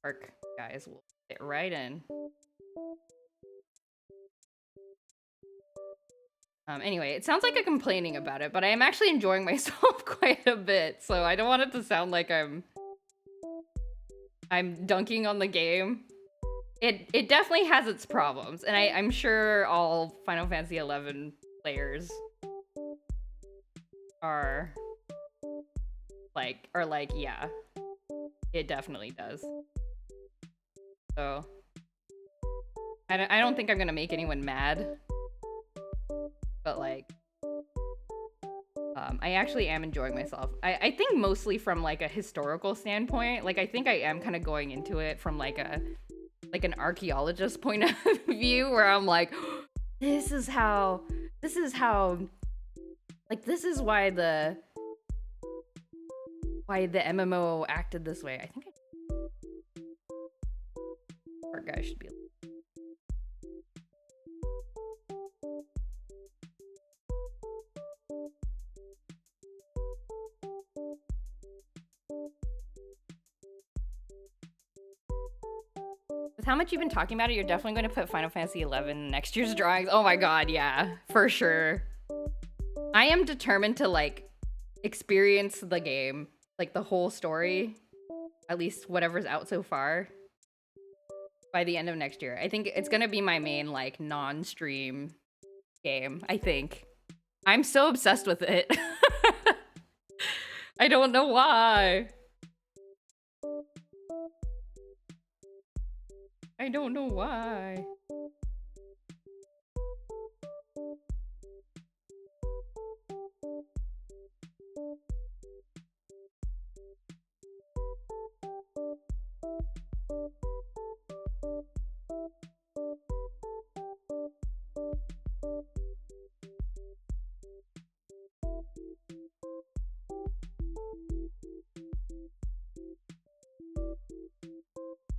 Park, guys, we'll fit right in. Anyway, it sounds like I'm complaining about it, but I am actually enjoying myself quite a bit, so I don't want it to sound like I'm dunking on the game. It definitely has its problems, and I'm sure all Final Fantasy XI players are like, yeah, it definitely does. So I don't think I'm gonna make anyone mad, but like, I actually am enjoying myself. I think mostly from like a historical standpoint. Like, I think I am kind of going into it from like an archaeologist point of view, where I'm like, this is why the MMO acted this way. I think our guy should be. With how much you've been talking about it, you're definitely going to put Final Fantasy XI in next year's drawings. Oh my god, yeah, for sure. I am determined to like experience the game, like the whole story, at least whatever's out so far, by the end of next year. I think it's going to be my main like non-stream game, I think. I'm so obsessed with it. I don't know why. I don't know why.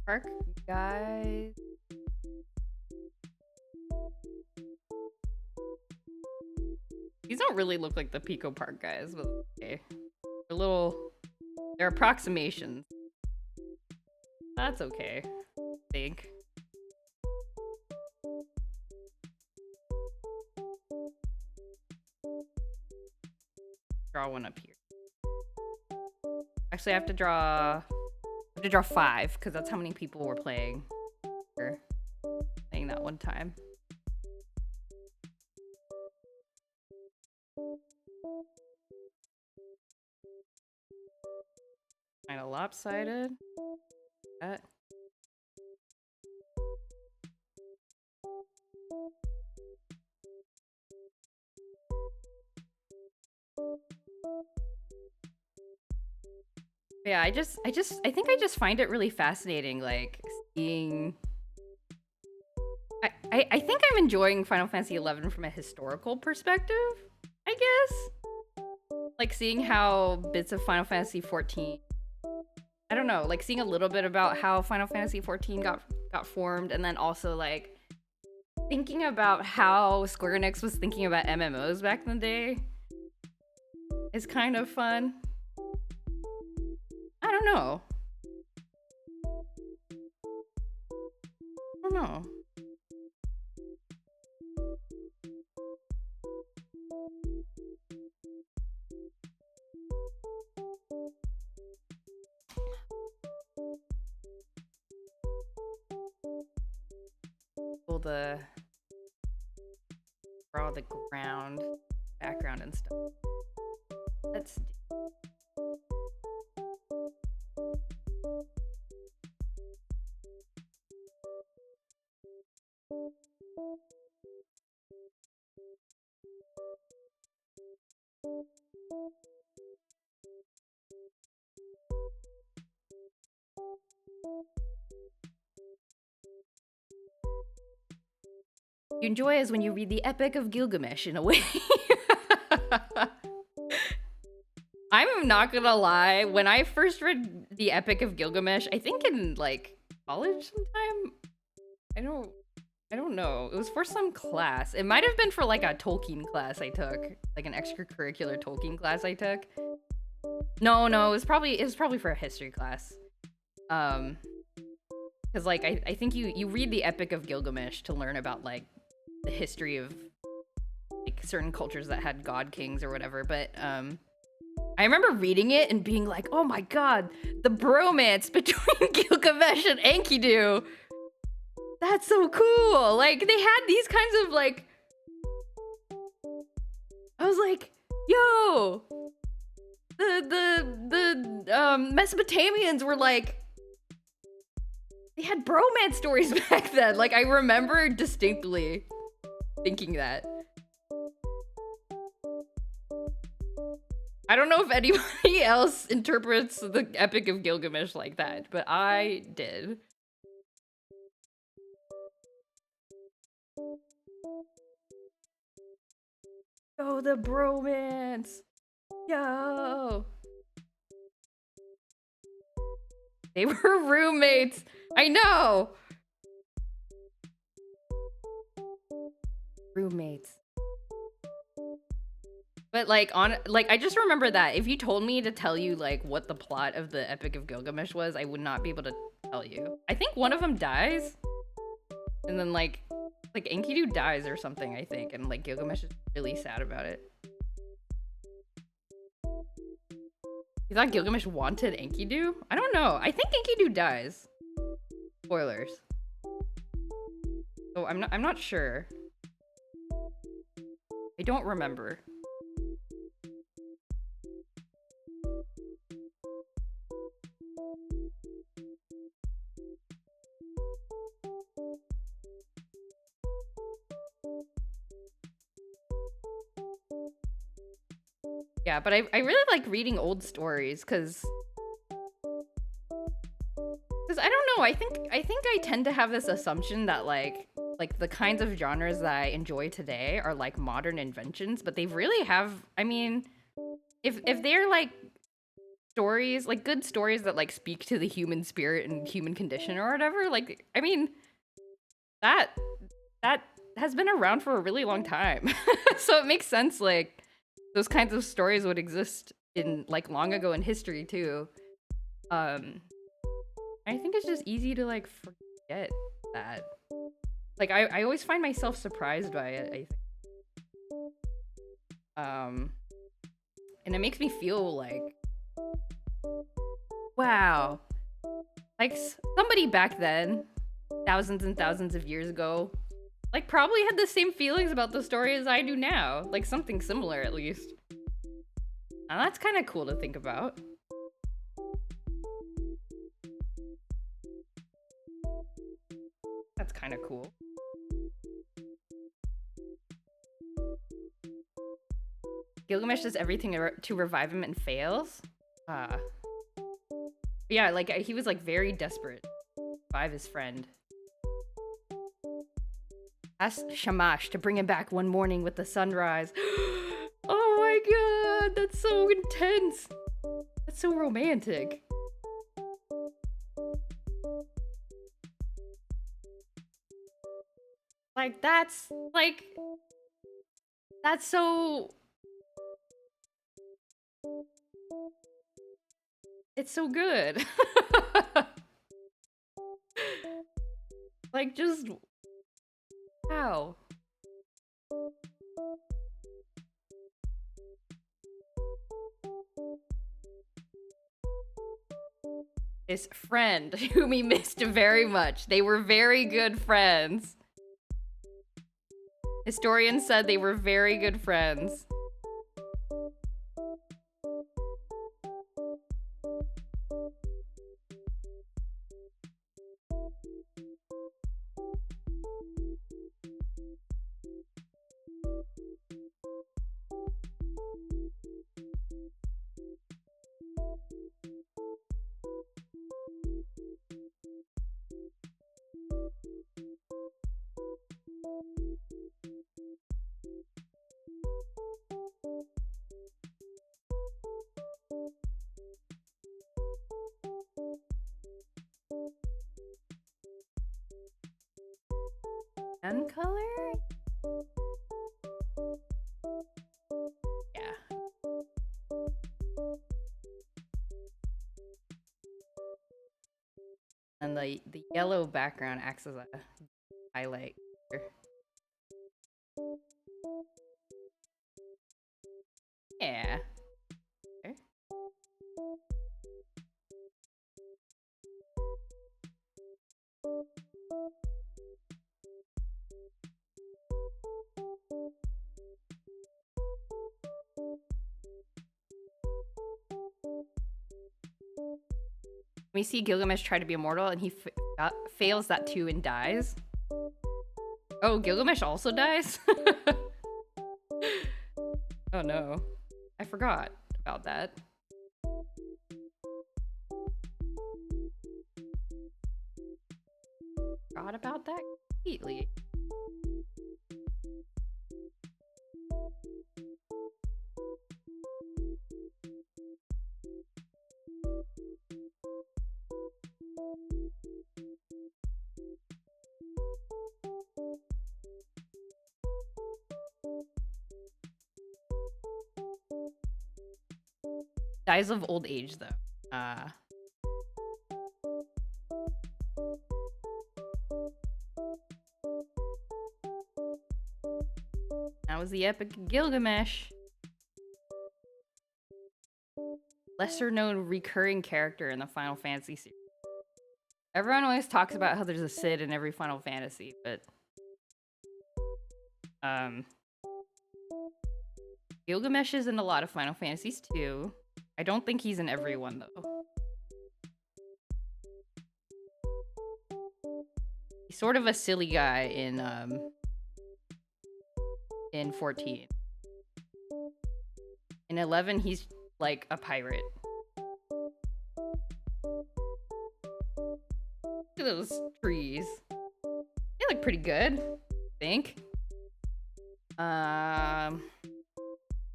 Park guys. These don't really look like the Pico Park guys, but okay. They're little. They're approximations. That's okay. I think. Draw one up here. Actually, I have to draw 5 because that's how many people were playing that one time. Kind of lopsided. That. Yeah, I think I just find it really fascinating, like seeing. I think I'm enjoying Final Fantasy XI from a historical perspective, I guess. Like seeing how bits of Final Fantasy XIV. I don't know, like seeing a little bit about how Final Fantasy XIV got formed, and then also like thinking about how Square Enix was thinking about MMOs back in the day is kind of fun. I don't know. Draw the ground, background and stuff. Let's do. You enjoy is when you read the Epic of Gilgamesh in a way. I'm not gonna lie, when I first read the Epic of Gilgamesh, I think in like college sometime. I don't know. It was for some class. It might have been for like a Tolkien class I took, like an extracurricular Tolkien class I took. No, it was probably for a history class. Because like I think you read the Epic of Gilgamesh to learn about like the history of like certain cultures that had god kings or whatever, but I remember reading it and being like, oh my god, the bromance between Gilgamesh and Enkidu. That's so cool. Like they had these kinds of like, I was like, yo, the Mesopotamians were like, they had bromance stories back then. Like I remember distinctly thinking that. I don't know if anybody else interprets the Epic of Gilgamesh like that, but I did. Oh, the bromance. Yo. They were roommates. I know. Roommates. But like I just remember that if you told me to tell you like what the plot of the Epic of Gilgamesh was, I would not be able to tell you. I think one of them dies, and then like Enkidu dies or something, I think, and like Gilgamesh is really sad about it. You thought Gilgamesh wanted Enkidu? I don't know. I think Enkidu dies. Spoilers. So I'm not sure. I don't remember. Yeah, but I really like reading old stories because I don't know. I think I tend to have this assumption that like the kinds of genres that I enjoy today are like modern inventions, but they really have. I mean, if they're like stories, like good stories that like speak to the human spirit and human condition or whatever, like I mean that that has been around for a really long time. So it makes sense like those kinds of stories would exist in like long ago in history too. Um I think it's just easy to like forget that. Like I always find myself surprised by it, I think. Um and it makes me feel like wow. Like somebody back then, thousands and thousands of years ago, like probably had the same feelings about the story as I do now. Like something similar at least. And that's kind of cool to think about. That's kind of cool. Gilgamesh does everything to revive him and fails. Yeah, like he was like very desperate to revive his friend. Asked Shamash to bring him back one morning with the sunrise. Oh my god, that's so intense. That's so romantic. Like that's so it's so good. Like just wow. His friend, whom he missed very much. They were very good friends. Historians said they were very good friends. And color? Yeah. And the yellow background acts as a highlight here. Yeah. Okay. We see Gilgamesh try to be immortal and he fails that too and dies. Oh, Gilgamesh also dies? Oh no. I forgot about that. Forgot about that completely. Dies of old age though. That was the epic Gilgamesh. Lesser known recurring character in the Final Fantasy series. Everyone always talks about how there's a Cid in every Final Fantasy, but Gilgamesh is in a lot of Final Fantasies too. I don't think he's in every one though. He's sort of a silly guy in 14. In 11, he's like a pirate. Look at those trees. They look pretty good, I think. I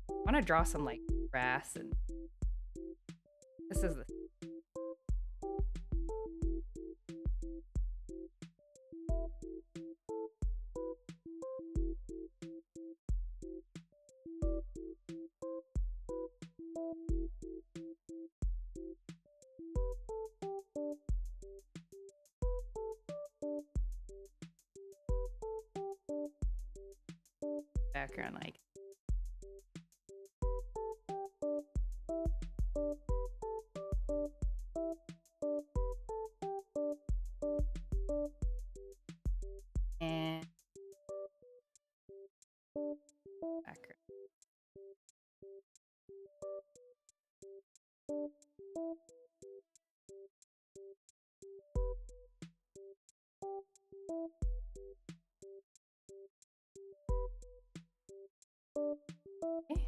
want to draw some like grass and this is the background like. And background. Okay.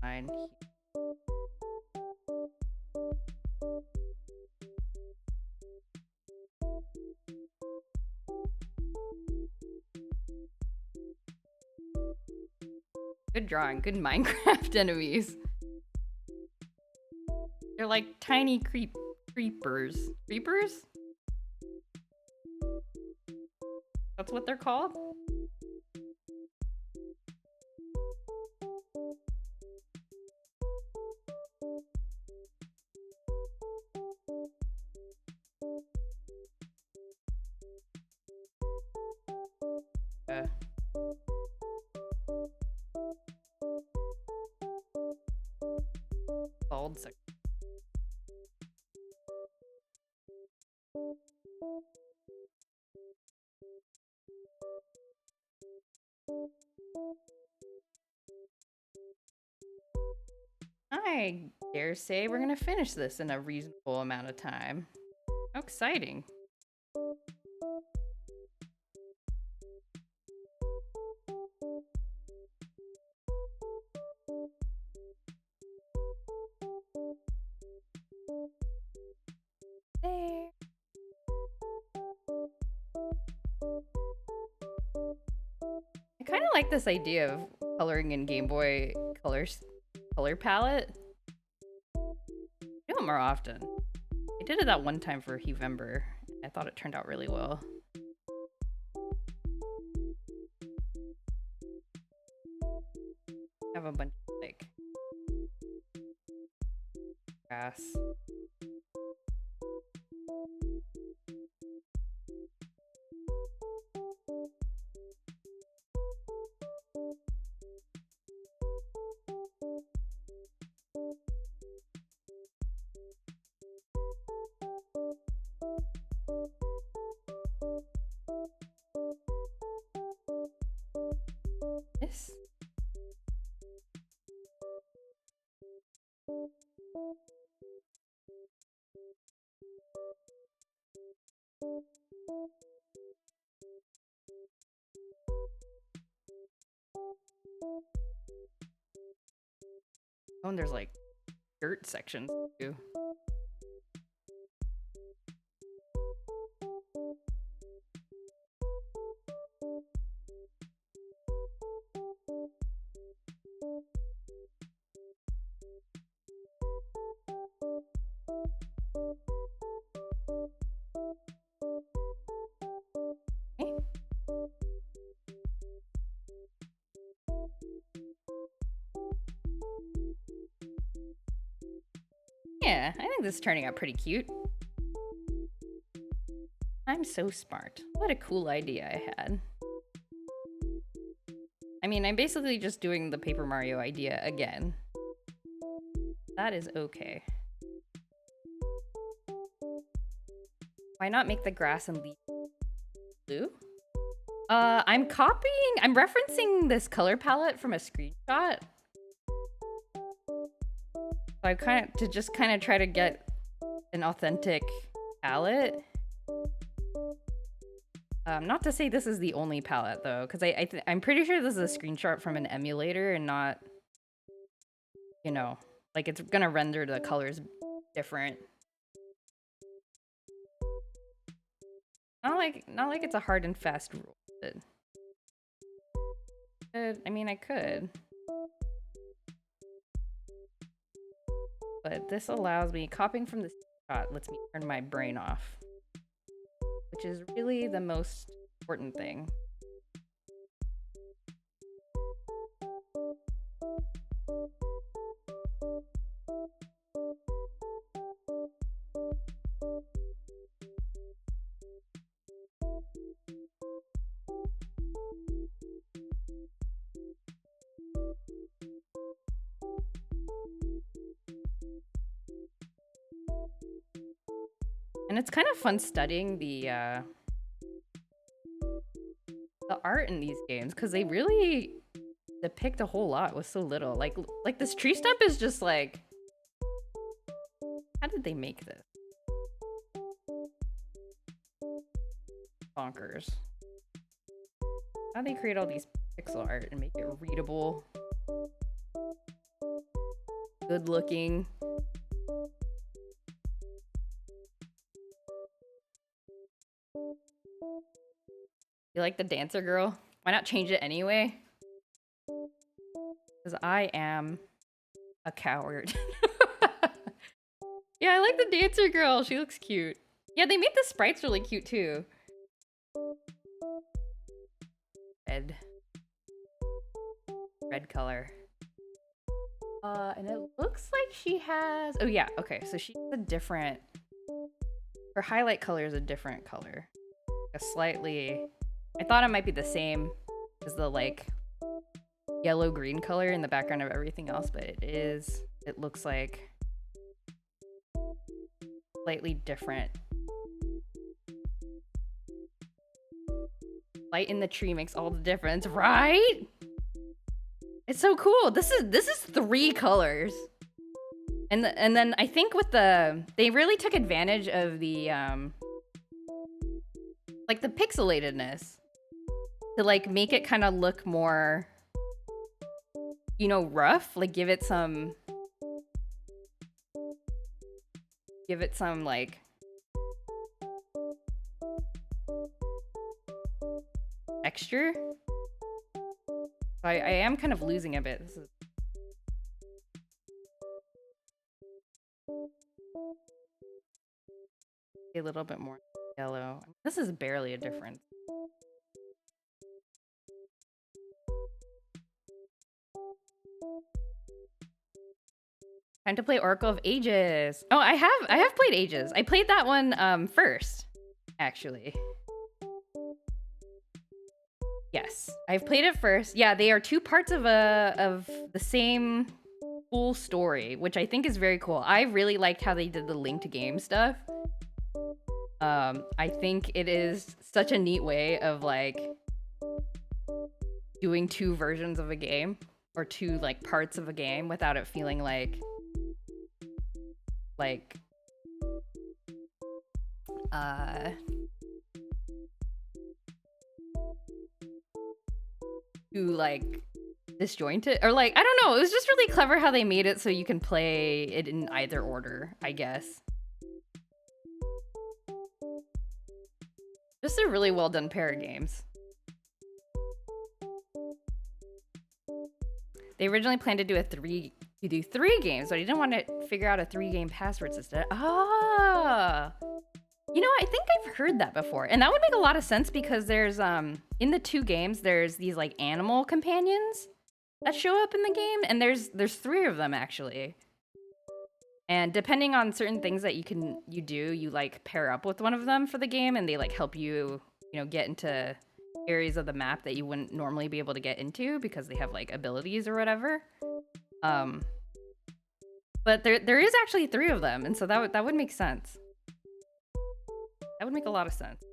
Fine. Good drawing, good Minecraft enemies. They're like tiny creepers. Creepers? That's what they're called? Bald section. I dare say we're gonna finish this in a reasonable amount of time. How exciting. There. I kind of like this idea of coloring in Game Boy color palette. Do it more often. I did it that one time for Heavember. I thought it turned out really well. I have a bunch of like grass. This. Oh, and there's like dirt sections too. Yeah, I think this is turning out pretty cute. I'm so smart. What a cool idea I had. I mean, I'm basically just doing the Paper Mario idea again. That is okay. Why not make the grass and leaves blue? I'm referencing this color palette from a screenshot. So I kind of try to get an authentic palette. Not to say this is the only palette though, because I'm pretty sure this is a screenshot from an emulator and not, you know, like it's gonna render the colors different. Not like it's a hard and fast rule. But I mean, I could. But this allows me, copying from the shot lets me turn my brain off, which is really the most important thing. And it's kind of fun studying the art in these games because they really depict a whole lot with so little. Like this tree stump is just like, how did they make this? Bonkers. How do they create all these pixel art and make it readable, good looking? You like the dancer girl? Why not change it anyway? Because I am a coward. Yeah, I like the dancer girl. She looks cute. Yeah, they made the sprites really cute too. Red color. And it looks like she has... Oh yeah, okay. So she's a different... Her highlight color is a different color. A slightly... I thought it might be the same as the like yellow-green color in the background of everything else, but it is... It looks like slightly different. Light in the tree makes all the difference, right? It's so cool. This is 3 colors. And then I think with they really took advantage of the like the pixelatedness to like make it kind of look more, you know, rough, like give it some like texture. I am kind of losing a bit. This is a little bit more yellow. This is barely a difference. Time to play Oracle of Ages. Oh, I have played Ages. I played that one first, actually. Yes, I've played it first. Yeah, they are 2 parts of the same full story, which I think is very cool. I really liked how they did the link to game stuff. I think it is such a neat way of like doing 2 versions of a game or 2 like parts of a game without it feeling like too like disjointed, or like I don't know, it was just really clever how they made it so you can play it in either order, I guess. Just a really well done pair of games. They originally planned to do 3 games, but I didn't want to figure out a 3-game password system. Ah, you know, I think I've heard that before, and that would make a lot of sense because there's in the 2 games there's these like animal companions that show up in the game, and there's 3 of them actually. And depending on certain things that you do, you like pair up with one of them for the game, and they like help you, you know, get into areas of the map that you wouldn't normally be able to get into because they have like abilities or whatever. But there is actually 3 of them, and so that would make sense. That would make a lot of sense.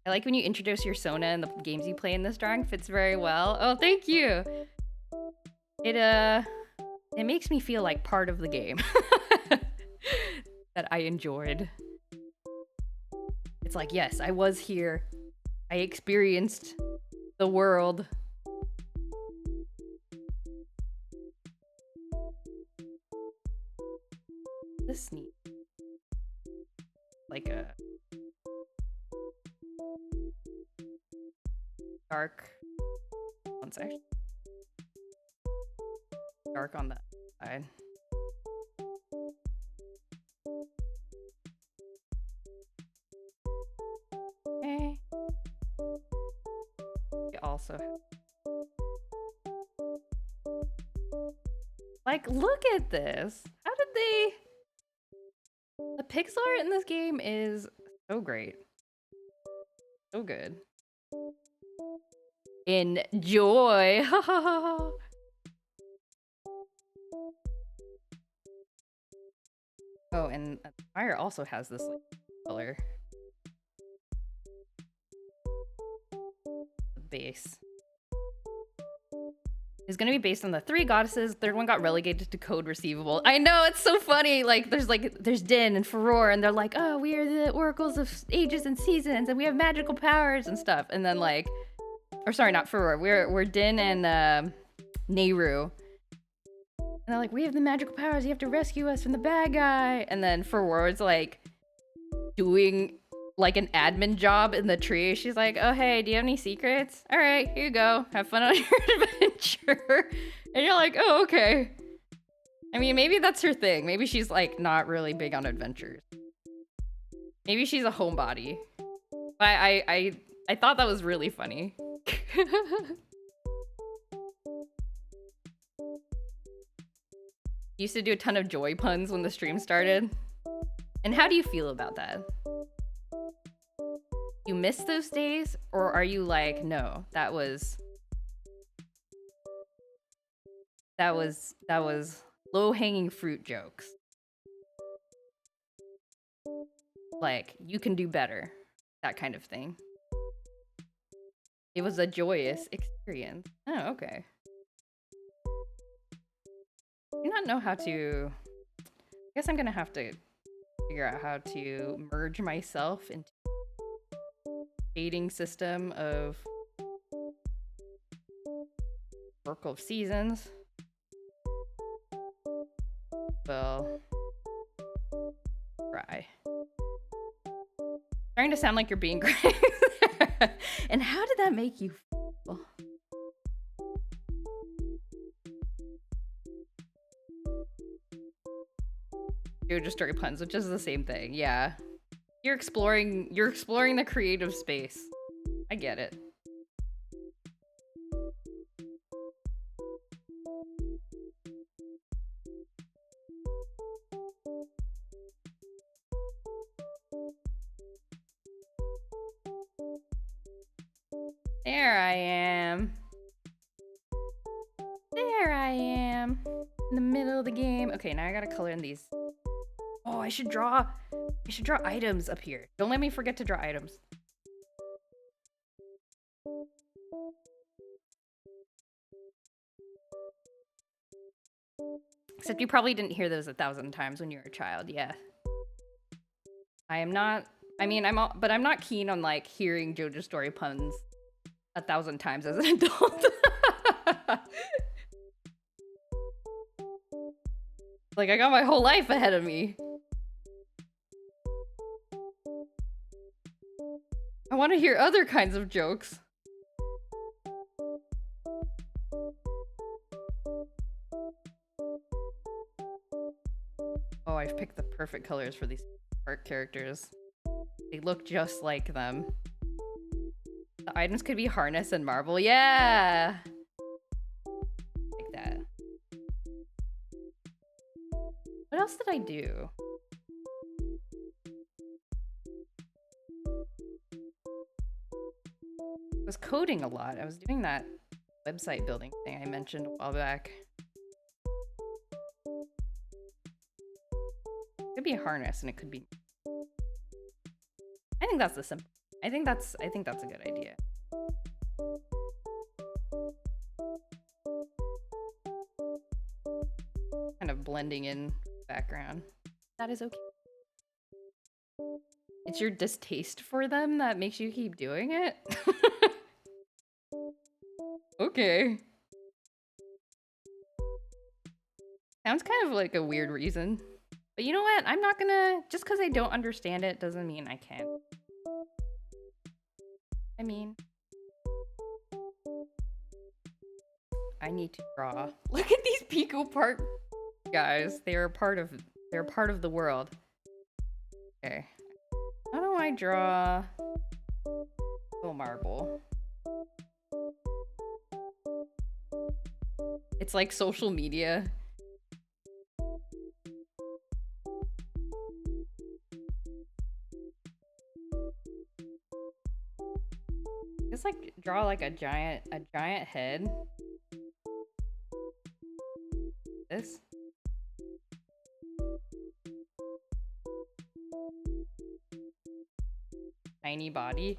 I like when you introduce your Sona and the games you play in this drawing. Fits very well. Oh, thank you. It makes me feel like part of the game that I enjoyed. It's like, yes, I was here. I experienced the world. This neat. Like a dark. One section. Dark on that side. Okay. We also have... Like, look at this. How did they... The pixel art in this game is so great. So good. Enjoy! Oh, and Fire also has this like, color. The base is gonna be based on the 3 goddesses. Third one got relegated to code receivable. I know, it's so funny. Like there's Din and Furore, and they're like, oh, we are the oracles of ages and seasons, and we have magical powers and stuff. And then like, or sorry, not Furore. We're Din and Nehru. And they're like, we have the magical powers. You have to rescue us from the bad guy. And then Furore's like doing like an admin job in the tree. She's like, oh, hey, do you have any secrets? All right, here you go. Have fun on your adventure. And you're like, oh, okay. I mean, maybe that's her thing. Maybe she's like not really big on adventures. Maybe she's a homebody. But I thought that was really funny. Used to do a ton of joy puns when the stream started. And how do you feel about that? You miss those days? Or are you like, no, that was low-hanging fruit jokes. Like, you can do better. That kind of thing. It was a joyous experience. Oh, okay. I do not know how to... I guess I'm gonna have to figure out how to merge myself into a shading system of Oracle of Seasons. Well, try. Trying to sound like you're being great. And how did that make you feel? Just story puns, which is the same thing. Yeah, you're exploring the creative space. I get it. There I am. There I am. In the middle of the game. Okay, now I gotta color in these. Oh, I should draw items up here. Don't let me forget to draw items. Except you probably didn't hear those 1,000 times when you were a child, yeah. I am not, I mean, but I'm not keen on like hearing JoJo story puns 1,000 times as an adult. Like, I got my whole life ahead of me. I want to hear other kinds of jokes. Oh, I've picked the perfect colors for these art characters. They look just like them. The items could be harness and marble. Yeah! Like that. What else did I do? I was coding a lot. I was doing that website building thing I mentioned a while back. It could be a harness and it could be... I think that's the simple. I think that's a good idea. Kind of blending in background. That is okay. It's your distaste for them that makes you keep doing it? Okay. Sounds kind of like a weird reason. But you know what? I'm not gonna... Just because I don't understand it doesn't mean I can't. I mean... I need to draw. Look at these Pico Park guys. They're part of the world. Okay. How do I draw a marble? It's like social media. Just like draw like a giant head. This. Tiny body.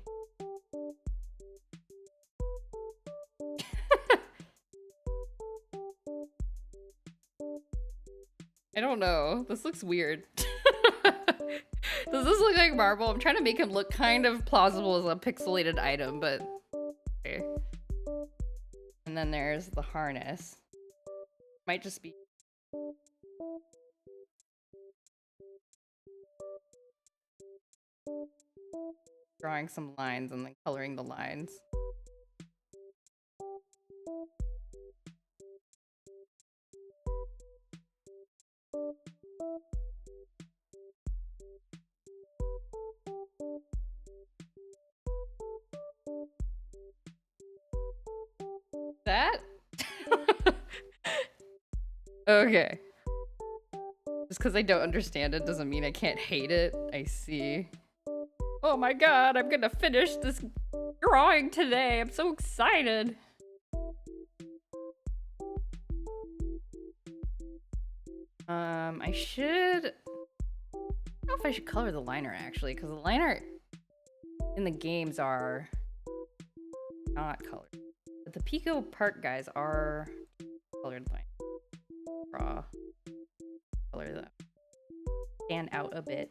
I don't know. This looks weird. Does this look like marble? I'm trying to make him look kind of plausible as a pixelated item, but okay. And then there's the harness. Might just be drawing some lines and then coloring the lines. That? Okay. Just because I don't understand it doesn't mean I can't hate it. I see. Oh my god, I'm gonna finish this drawing today. I'm so excited. I should... I don't know if I should color the line art actually, because the line art in the games are not colored. But the Pico Park guys are colored line. Draw. Color them. Stand out a bit.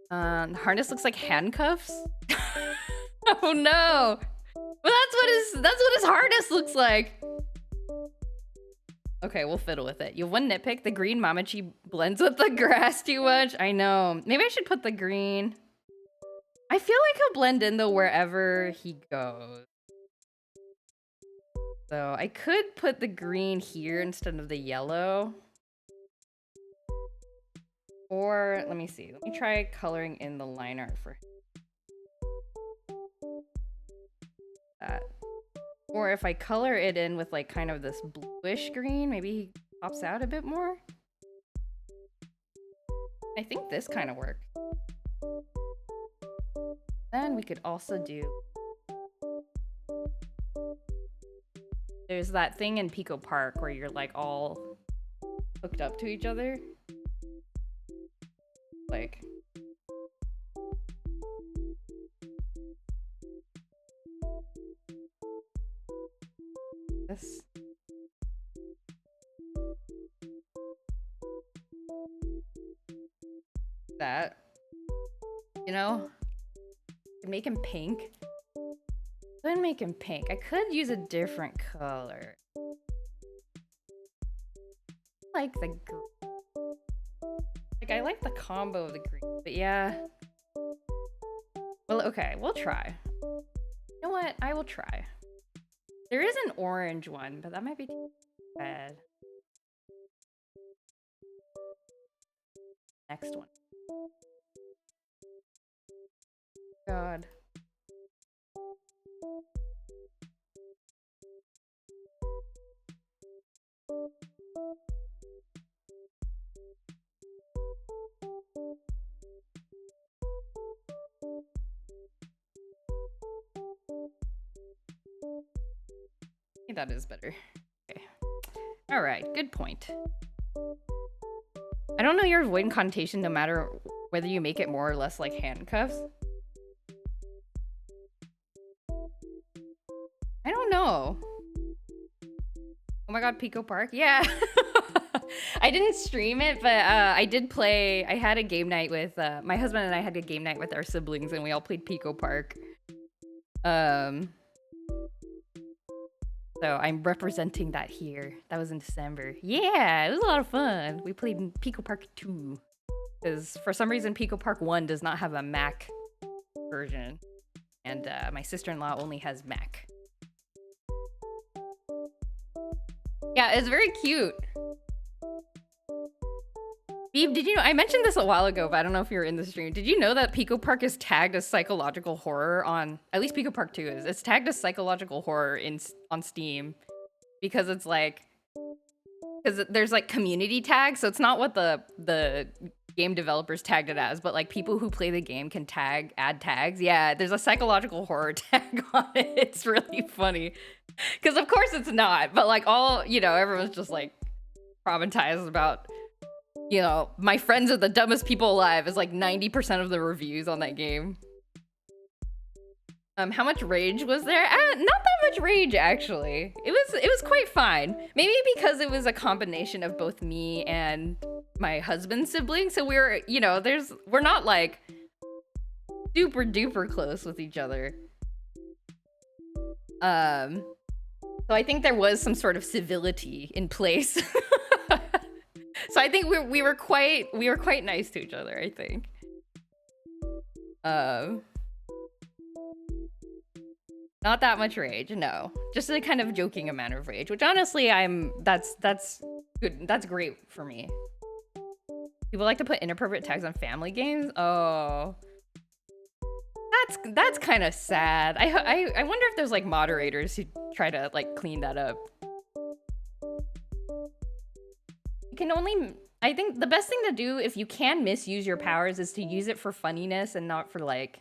The harness looks like handcuffs. Oh no! Well, that's what his harness looks like. Okay, we'll fiddle with it. You have one nitpick. The green Mamachi blends with the grass too much. I know. Maybe I should put the green. I feel like he'll blend in though wherever he goes. So I could put the green here instead of the yellow. Or let me see. Let me try coloring in the line art for that. Or if I color it in with like kind of this bluish green, maybe he pops out a bit more. I think this kind of works. Then we could also do... There's that thing in Pico Park where you're like all hooked up to each other. Like... this. That. You know? I could make him pink. Couldn't make him pink. I could use a different color. I like the green. Like, I like the combo of the green, but yeah. Well, okay, we'll try. You know what? I will try. There is an orange one, but that might be too bad. Next one. God. I think that is better. Okay. All right, good point. I don't know your avoidant connotation no matter whether you make it more or less like handcuffs. I don't know. Oh my god, Pico Park? Yeah. I didn't stream it, but I did play. I had a game night with my husband and I had a game night with our siblings, and we all played Pico Park. So I'm representing that here. That was in December. Yeah, it was a lot of fun. We played Pico Park 2. Because for some reason, Pico Park 1 does not have a Mac version. And my sister-in-law only has Mac. Yeah, it's very cute. Beeb, did you know, I mentioned this a while ago, but I don't know if you were in the stream. Did you know that Pico Park is tagged as psychological horror on, at least Pico Park 2 is. It's tagged as psychological horror on Steam because it's like, because there's like community tags, so it's not what the game developers tagged it as, but like people who play the game can add tags. Yeah, there's a psychological horror tag on it. It's really funny. Because of course it's not, but like everyone's just like traumatized about, my friends are the dumbest people alive is like 90% of the reviews on that game. How much rage was there? Not that much rage, actually. It was quite fine. Maybe because it was a combination of both me and my husband's siblings. So we're not like super duper close with each other. So I think there was some sort of civility in place. So I think we were quite nice to each other, I think. Not that much rage, no. Just a kind of joking amount of rage, which honestly that's good. That's great for me. People like to put inappropriate tags on family games. Oh. That's kind of sad. I wonder if there's like moderators who try to like clean that up. I think the best thing to do if you can misuse your powers is to use it for funniness and not for like,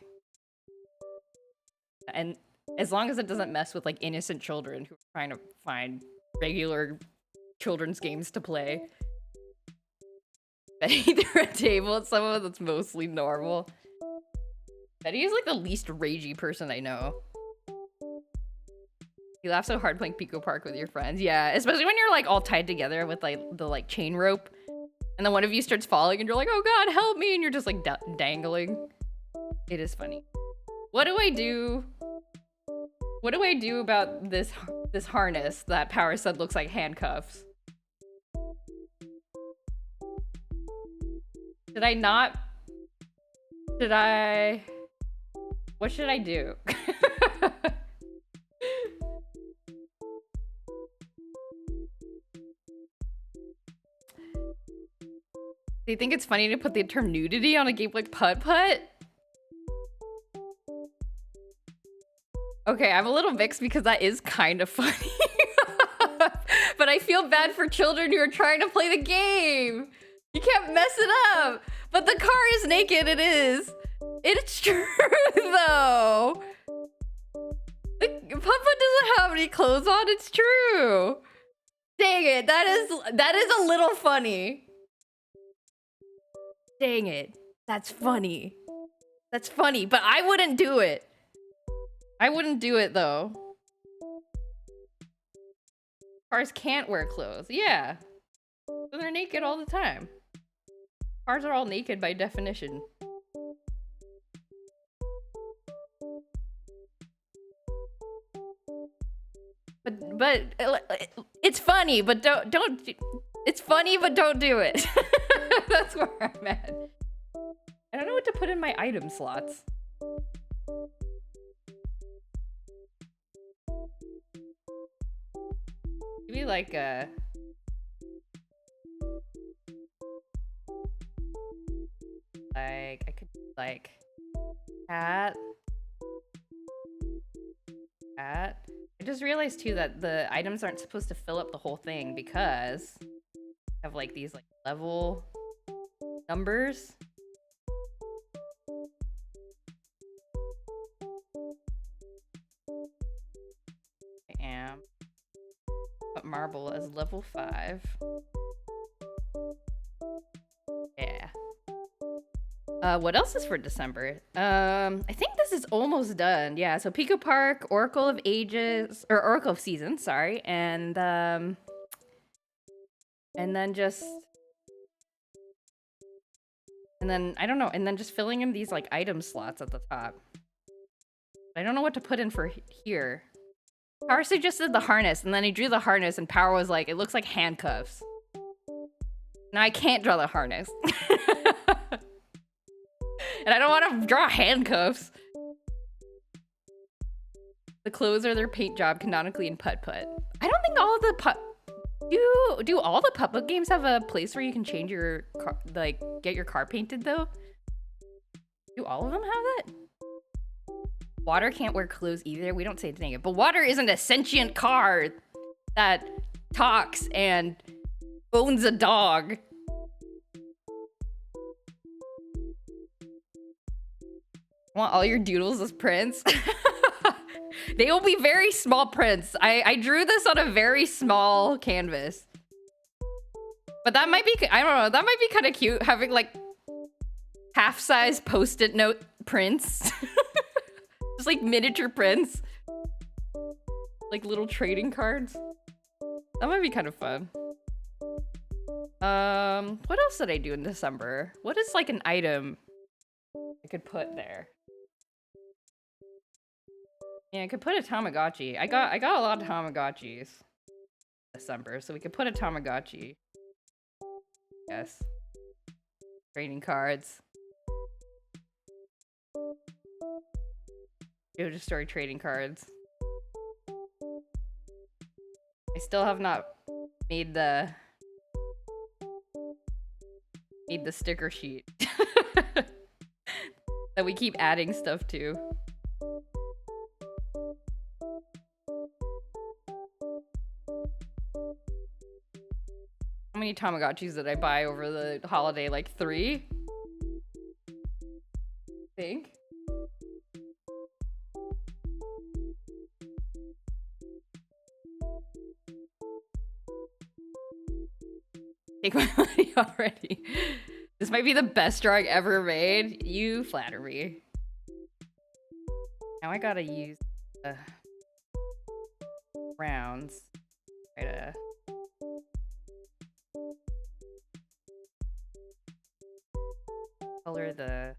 and as long as it doesn't mess with like innocent children who are trying to find regular children's games to play. Betty through a table at someone that's mostly normal. Betty is like the least ragey person I know. You laugh so hard playing Pico Park with your friends. Yeah, especially when you're like all tied together with like the like chain rope. And then one of you starts falling and you're like, oh god, help me. And you're just like dangling. It is funny. What do I do? What do I do about this harness that Power said looks like handcuffs? What should I do? Do you think it's funny to put the term nudity on a game like Putt-Putt? Okay, I'm a little mixed because that is kind of funny. But I feel bad for children who are trying to play the game. You can't mess it up. But the car is naked, it is. It's true, though. Putt-Putt doesn't have any clothes on, it's true. Dang it, that is a little funny. Dang it. That's funny. That's funny, but I wouldn't do it. I wouldn't do it, though. Cars can't wear clothes. Yeah. So they're naked all the time. Cars are all naked by definition. But it's funny, but don't it's funny, but don't do it. That's where I'm at. I don't know what to put in my item slots. Maybe like I could like cat. I just realized too that the items aren't supposed to fill up the whole thing because I have like these like level numbers. I am Put marble as level 5. Yeah. What else is for December? I think this is almost done. Yeah, so Pico Park, Oracle of Ages, or Oracle of Seasons, sorry, and then just, and then I don't know, and then just filling in these like item slots at the top. I don't know what to put in for here. Power suggested the harness, and then he drew the harness, and Power was like, it looks like handcuffs. Now I can't draw the harness. And I don't want to draw handcuffs. The clothes are their paint job canonically in Putt-Putt. I don't think all of the do all the Putt-Putt games have a place where you can change your car, like get your car painted though? Do all of them have that? Water can't wear clothes either. We don't say anything, but Water isn't a sentient car that talks and owns a dog. Want all your doodles as prints? They will be very small prints. I drew this on a very small canvas. But that might be, I don't know, that might be kind of cute having like half-size post-it note prints. Just like miniature prints. Like little trading cards. That might be kind of fun. What else did I do in December? What is like an item I could put there? Yeah, I could put a Tamagotchi. I got a lot of Tamagotchis December, so we could put a Tamagotchi. Yes. Trading cards. JoJo Story trading cards. I still have not made the sticker sheet that we keep adding stuff to. How many Tamagotchis did I buy over the holiday? Like 3? I think. Take my money already. This might be the best drawing ever made. You flatter me. Now I gotta use rounds. Try to color the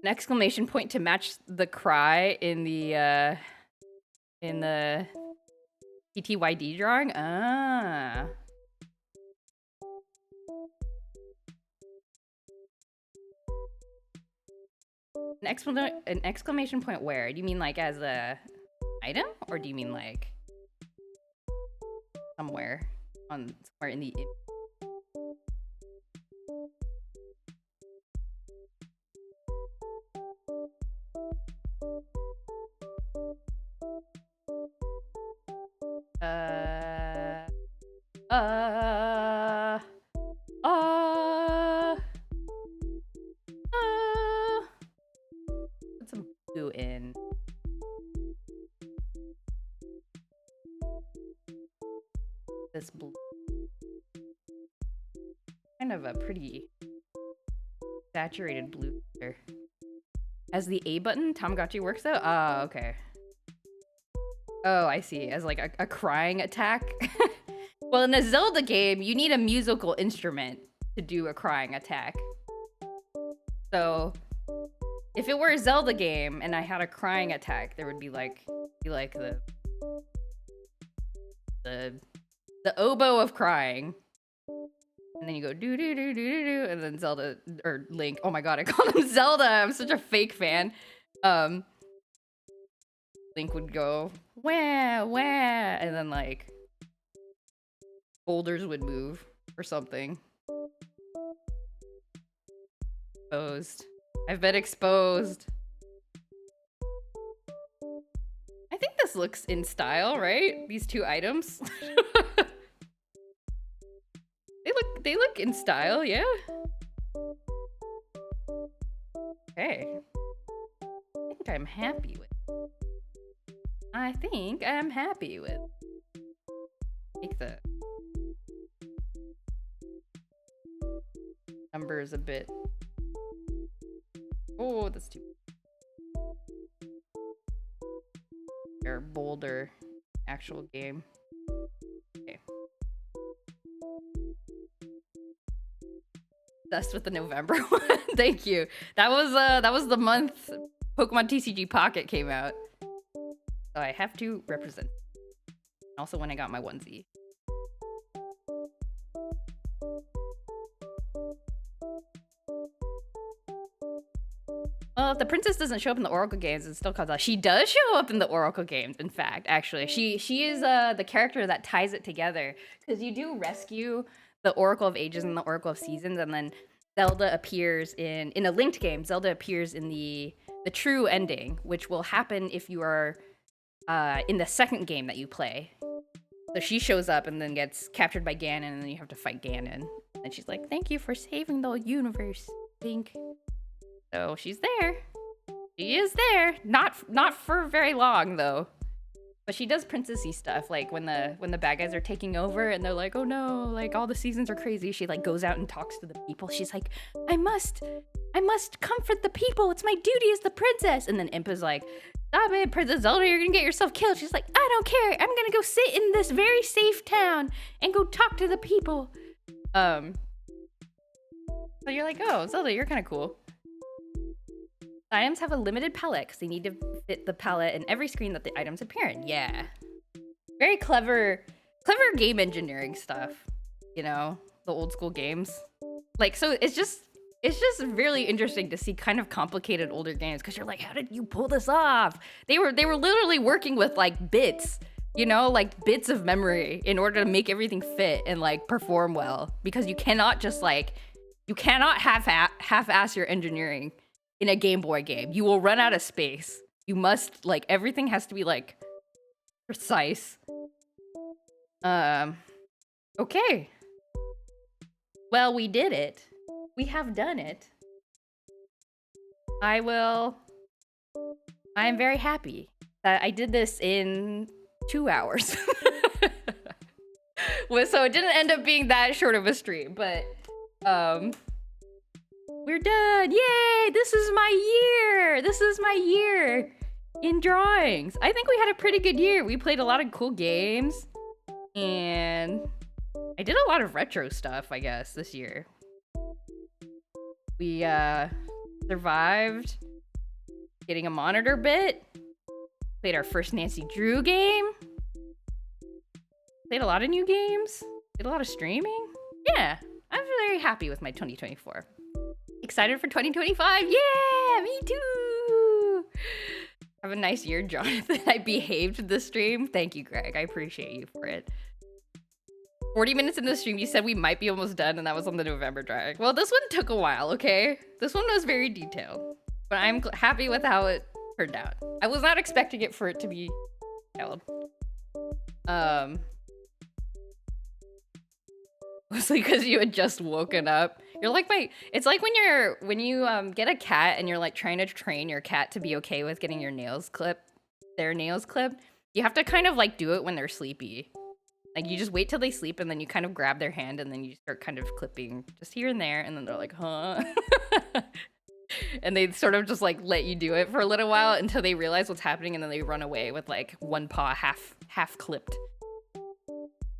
an exclamation point to match the cry in the PTYD drawing. Ah. An exclamation point where? Do you mean like as a item, or do you mean like somewhere in the image? Put some blue in. This blue. Kind of a pretty saturated blue color. As the A button, Tamagotchi works though? Oh, okay. Oh, I see. As like a crying attack. Well, in a Zelda game, you need a musical instrument to do a crying attack. So, if it were a Zelda game and I had a crying attack, there would be like the oboe of crying. And then you go do do do do do do, and then Zelda or Link. Oh my god, I called him Zelda. I'm such a fake fan. Link would go wah wah, and then like boulders would move or something. Exposed. I've been exposed. I think this looks in style, right? These two items. they look in style, yeah. Okay. I think I'm happy with. I think I'm happy with. Make the numbers a bit. Oh, that's too. They're bolder. Actual game. Okay. Obsessed with the November one. Thank you. That was the month Pokemon TCG Pocket came out. So I have to represent. Also when I got my onesie. Well, if the princess doesn't show up in the Oracle games, it still comes out. She does show up in the Oracle games, in fact, actually. She is the character that ties it together. Because you do rescue the Oracle of Ages and the Oracle of Seasons, and then Zelda appears in a linked game. Zelda appears in the true ending, which will happen if you are in the second game that you play. So she shows up and then gets captured by Ganon, and then you have to fight Ganon. And she's like, "Thank you for saving the universe, Link." So she's there. She is there. Not for very long though. But she does princessy stuff, like when the bad guys are taking over and they're like, "Oh no, like all the seasons are crazy." She like goes out and talks to the people. She's like, I must comfort the people. It's my duty as the princess." And then Impa's like, "Stop it, Princess Zelda, you're gonna get yourself killed." She's like, "I don't care. I'm gonna go sit in this very safe town and go talk to the people." So you're like, "Oh, Zelda, you're kind of cool." Items have a limited palette because they need to fit the palette in every screen that the items appear in. Yeah. Very clever game engineering stuff. You know, the old school games. Like, so it's just really interesting to see kind of complicated older games because you're like, how did you pull this off? They were literally working with like bits, you know, like bits of memory in order to make everything fit and like perform well, because you cannot just like, you cannot half-ass your engineering in a Game Boy game. You will run out of space. You must, like, everything has to be, like, precise. Okay. Well, we did it. We have done it. I'm very happy that I did this in 2 hours. Well, so it didn't end up being that short of a stream, but, we're done. Yay! This is my year. This is my year in drawings. I think we had a pretty good year. We played a lot of cool games, and I did a lot of retro stuff, I guess, this year. We survived getting a monitor bit. Played our first Nancy Drew game. Played a lot of new games. Did a lot of streaming. Yeah, I'm very happy with my 2024. Excited for 2025? Yeah, me too. Have a nice year, Jonathan. I behaved this stream. Thank you, Greg. I appreciate you for it. 40 minutes into the stream, you said we might be almost done, and that was on the November drive. Well, this one took a while, okay? This one was very detailed, but I'm happy with how it turned out. I was not expecting it for it to be detailed. Mostly because you had just woken up. You're like it's like when you get a cat and you're like trying to train your cat to be okay with getting their nails clipped. You have to kind of like do it when they're sleepy. Like you just wait till they sleep and then you kind of grab their hand and then you start kind of clipping just here and there, and then they're like, huh? And they sort of just like let you do it for a little while until they realize what's happening, and then they run away with like one paw half clipped.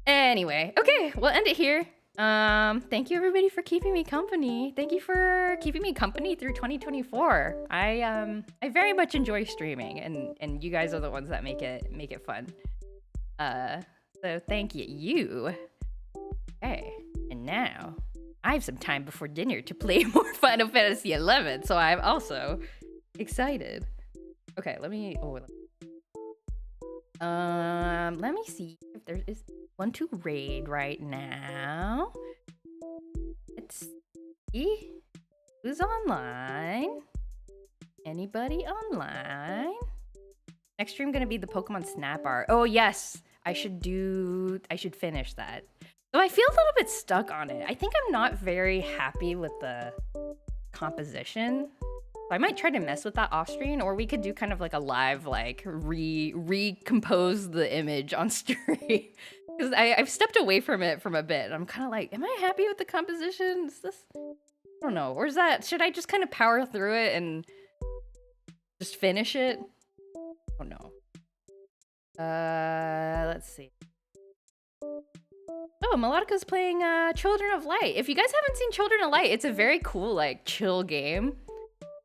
Anyway, okay, we'll end it here. Thank you everybody for keeping me company. Thank you for keeping me company through 2024. I very much enjoy streaming, and you guys are the ones that make it fun. So thank you. Okay, and now I have some time before dinner to play more Final Fantasy XI, so I'm also excited. Okay, let me see if there is one to raid right now. Let's see who's online. Anybody online? Next stream gonna be the Pokemon Snap Art. Oh yes, I should finish that. So I feel a little bit stuck on it. I think I'm not very happy with the composition. I might try to mess with that off screen, or we could do kind of like a live, like recompose the image on stream. Because I've stepped away from it from a bit. And I'm kind of like, am I happy with the composition? Is this, I don't know. Or is that, should I just kind of power through it and just finish it? Oh no. Let's see. Oh, Melodica's playing Children of Light. If you guys haven't seen Children of Light, it's a very cool, like, chill game.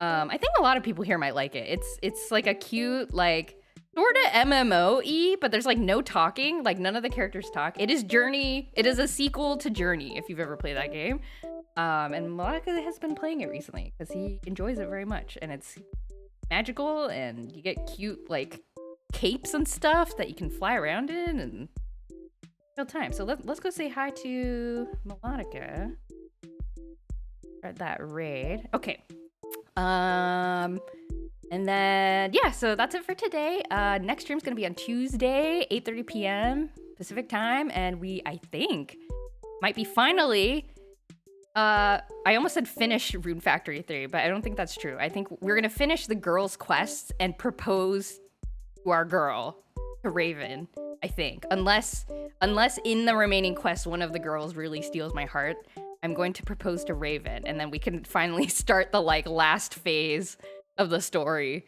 I think a lot of people here might like it. It's like a cute, like, sort of MMO-y, but there's like no talking. Like none of the characters talk. It is Journey. It is a sequel to Journey, if you've ever played that game. And Melodica has been playing it recently because he enjoys it very much. And it's magical, and you get cute, like, capes and stuff that you can fly around in, and real time. So let's go say hi to Melodica. Start that raid. Okay. And then yeah, so that's it for today. Next stream's gonna be on Tuesday, 8:30 p.m. Pacific time, and I think might be finally I almost said finish Rune Factory 3, but I don't think that's true. I think we're gonna finish the girls' quests and propose to our girl, to Raven, I think. Unless in the remaining quests one of the girls really steals my heart, I'm going to propose to Raven, and then we can finally start the, like, last phase of the story.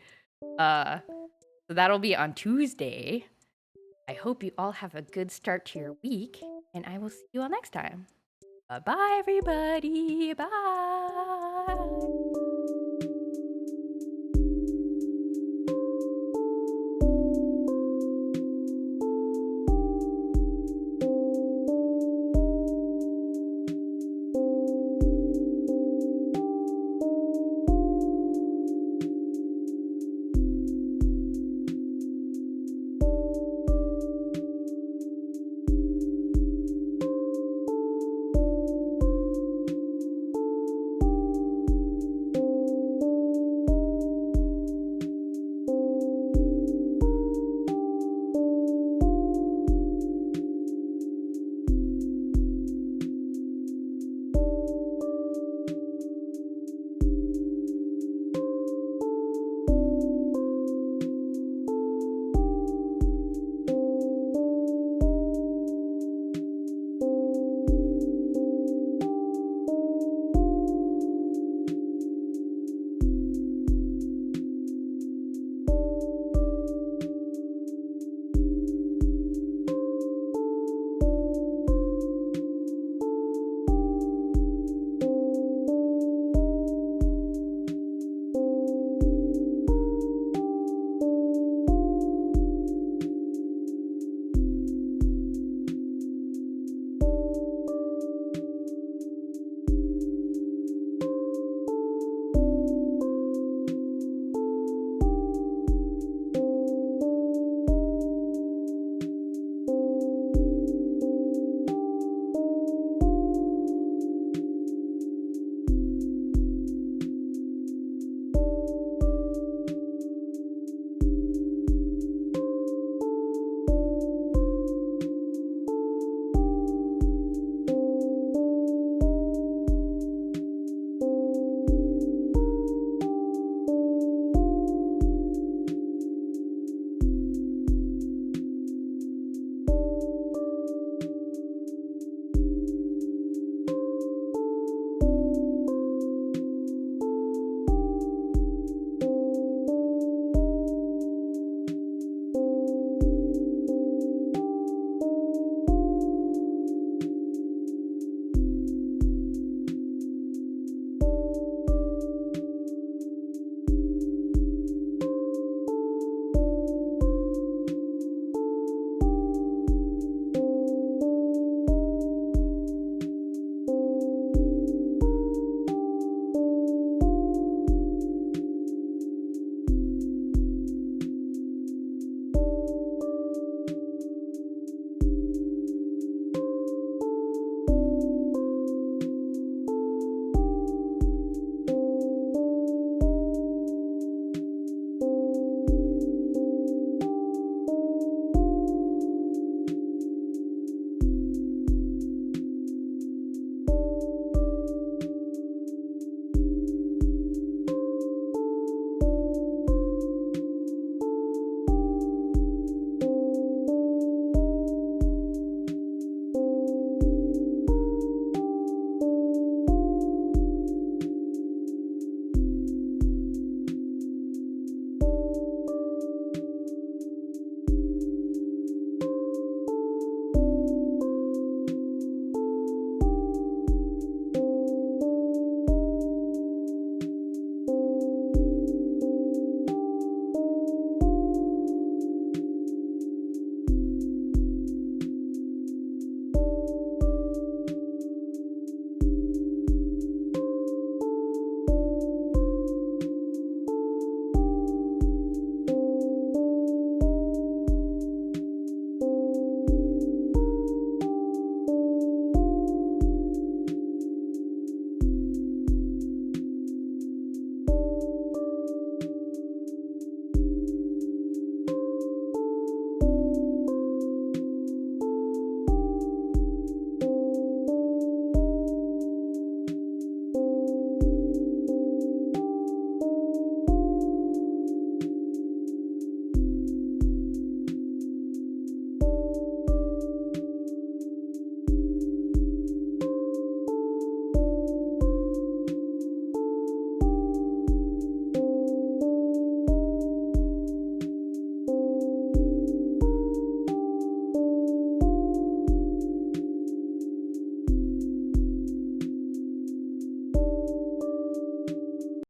So that'll be on Tuesday. I hope you all have a good start to your week, and I will see you all next time. Bye-bye, everybody. Bye.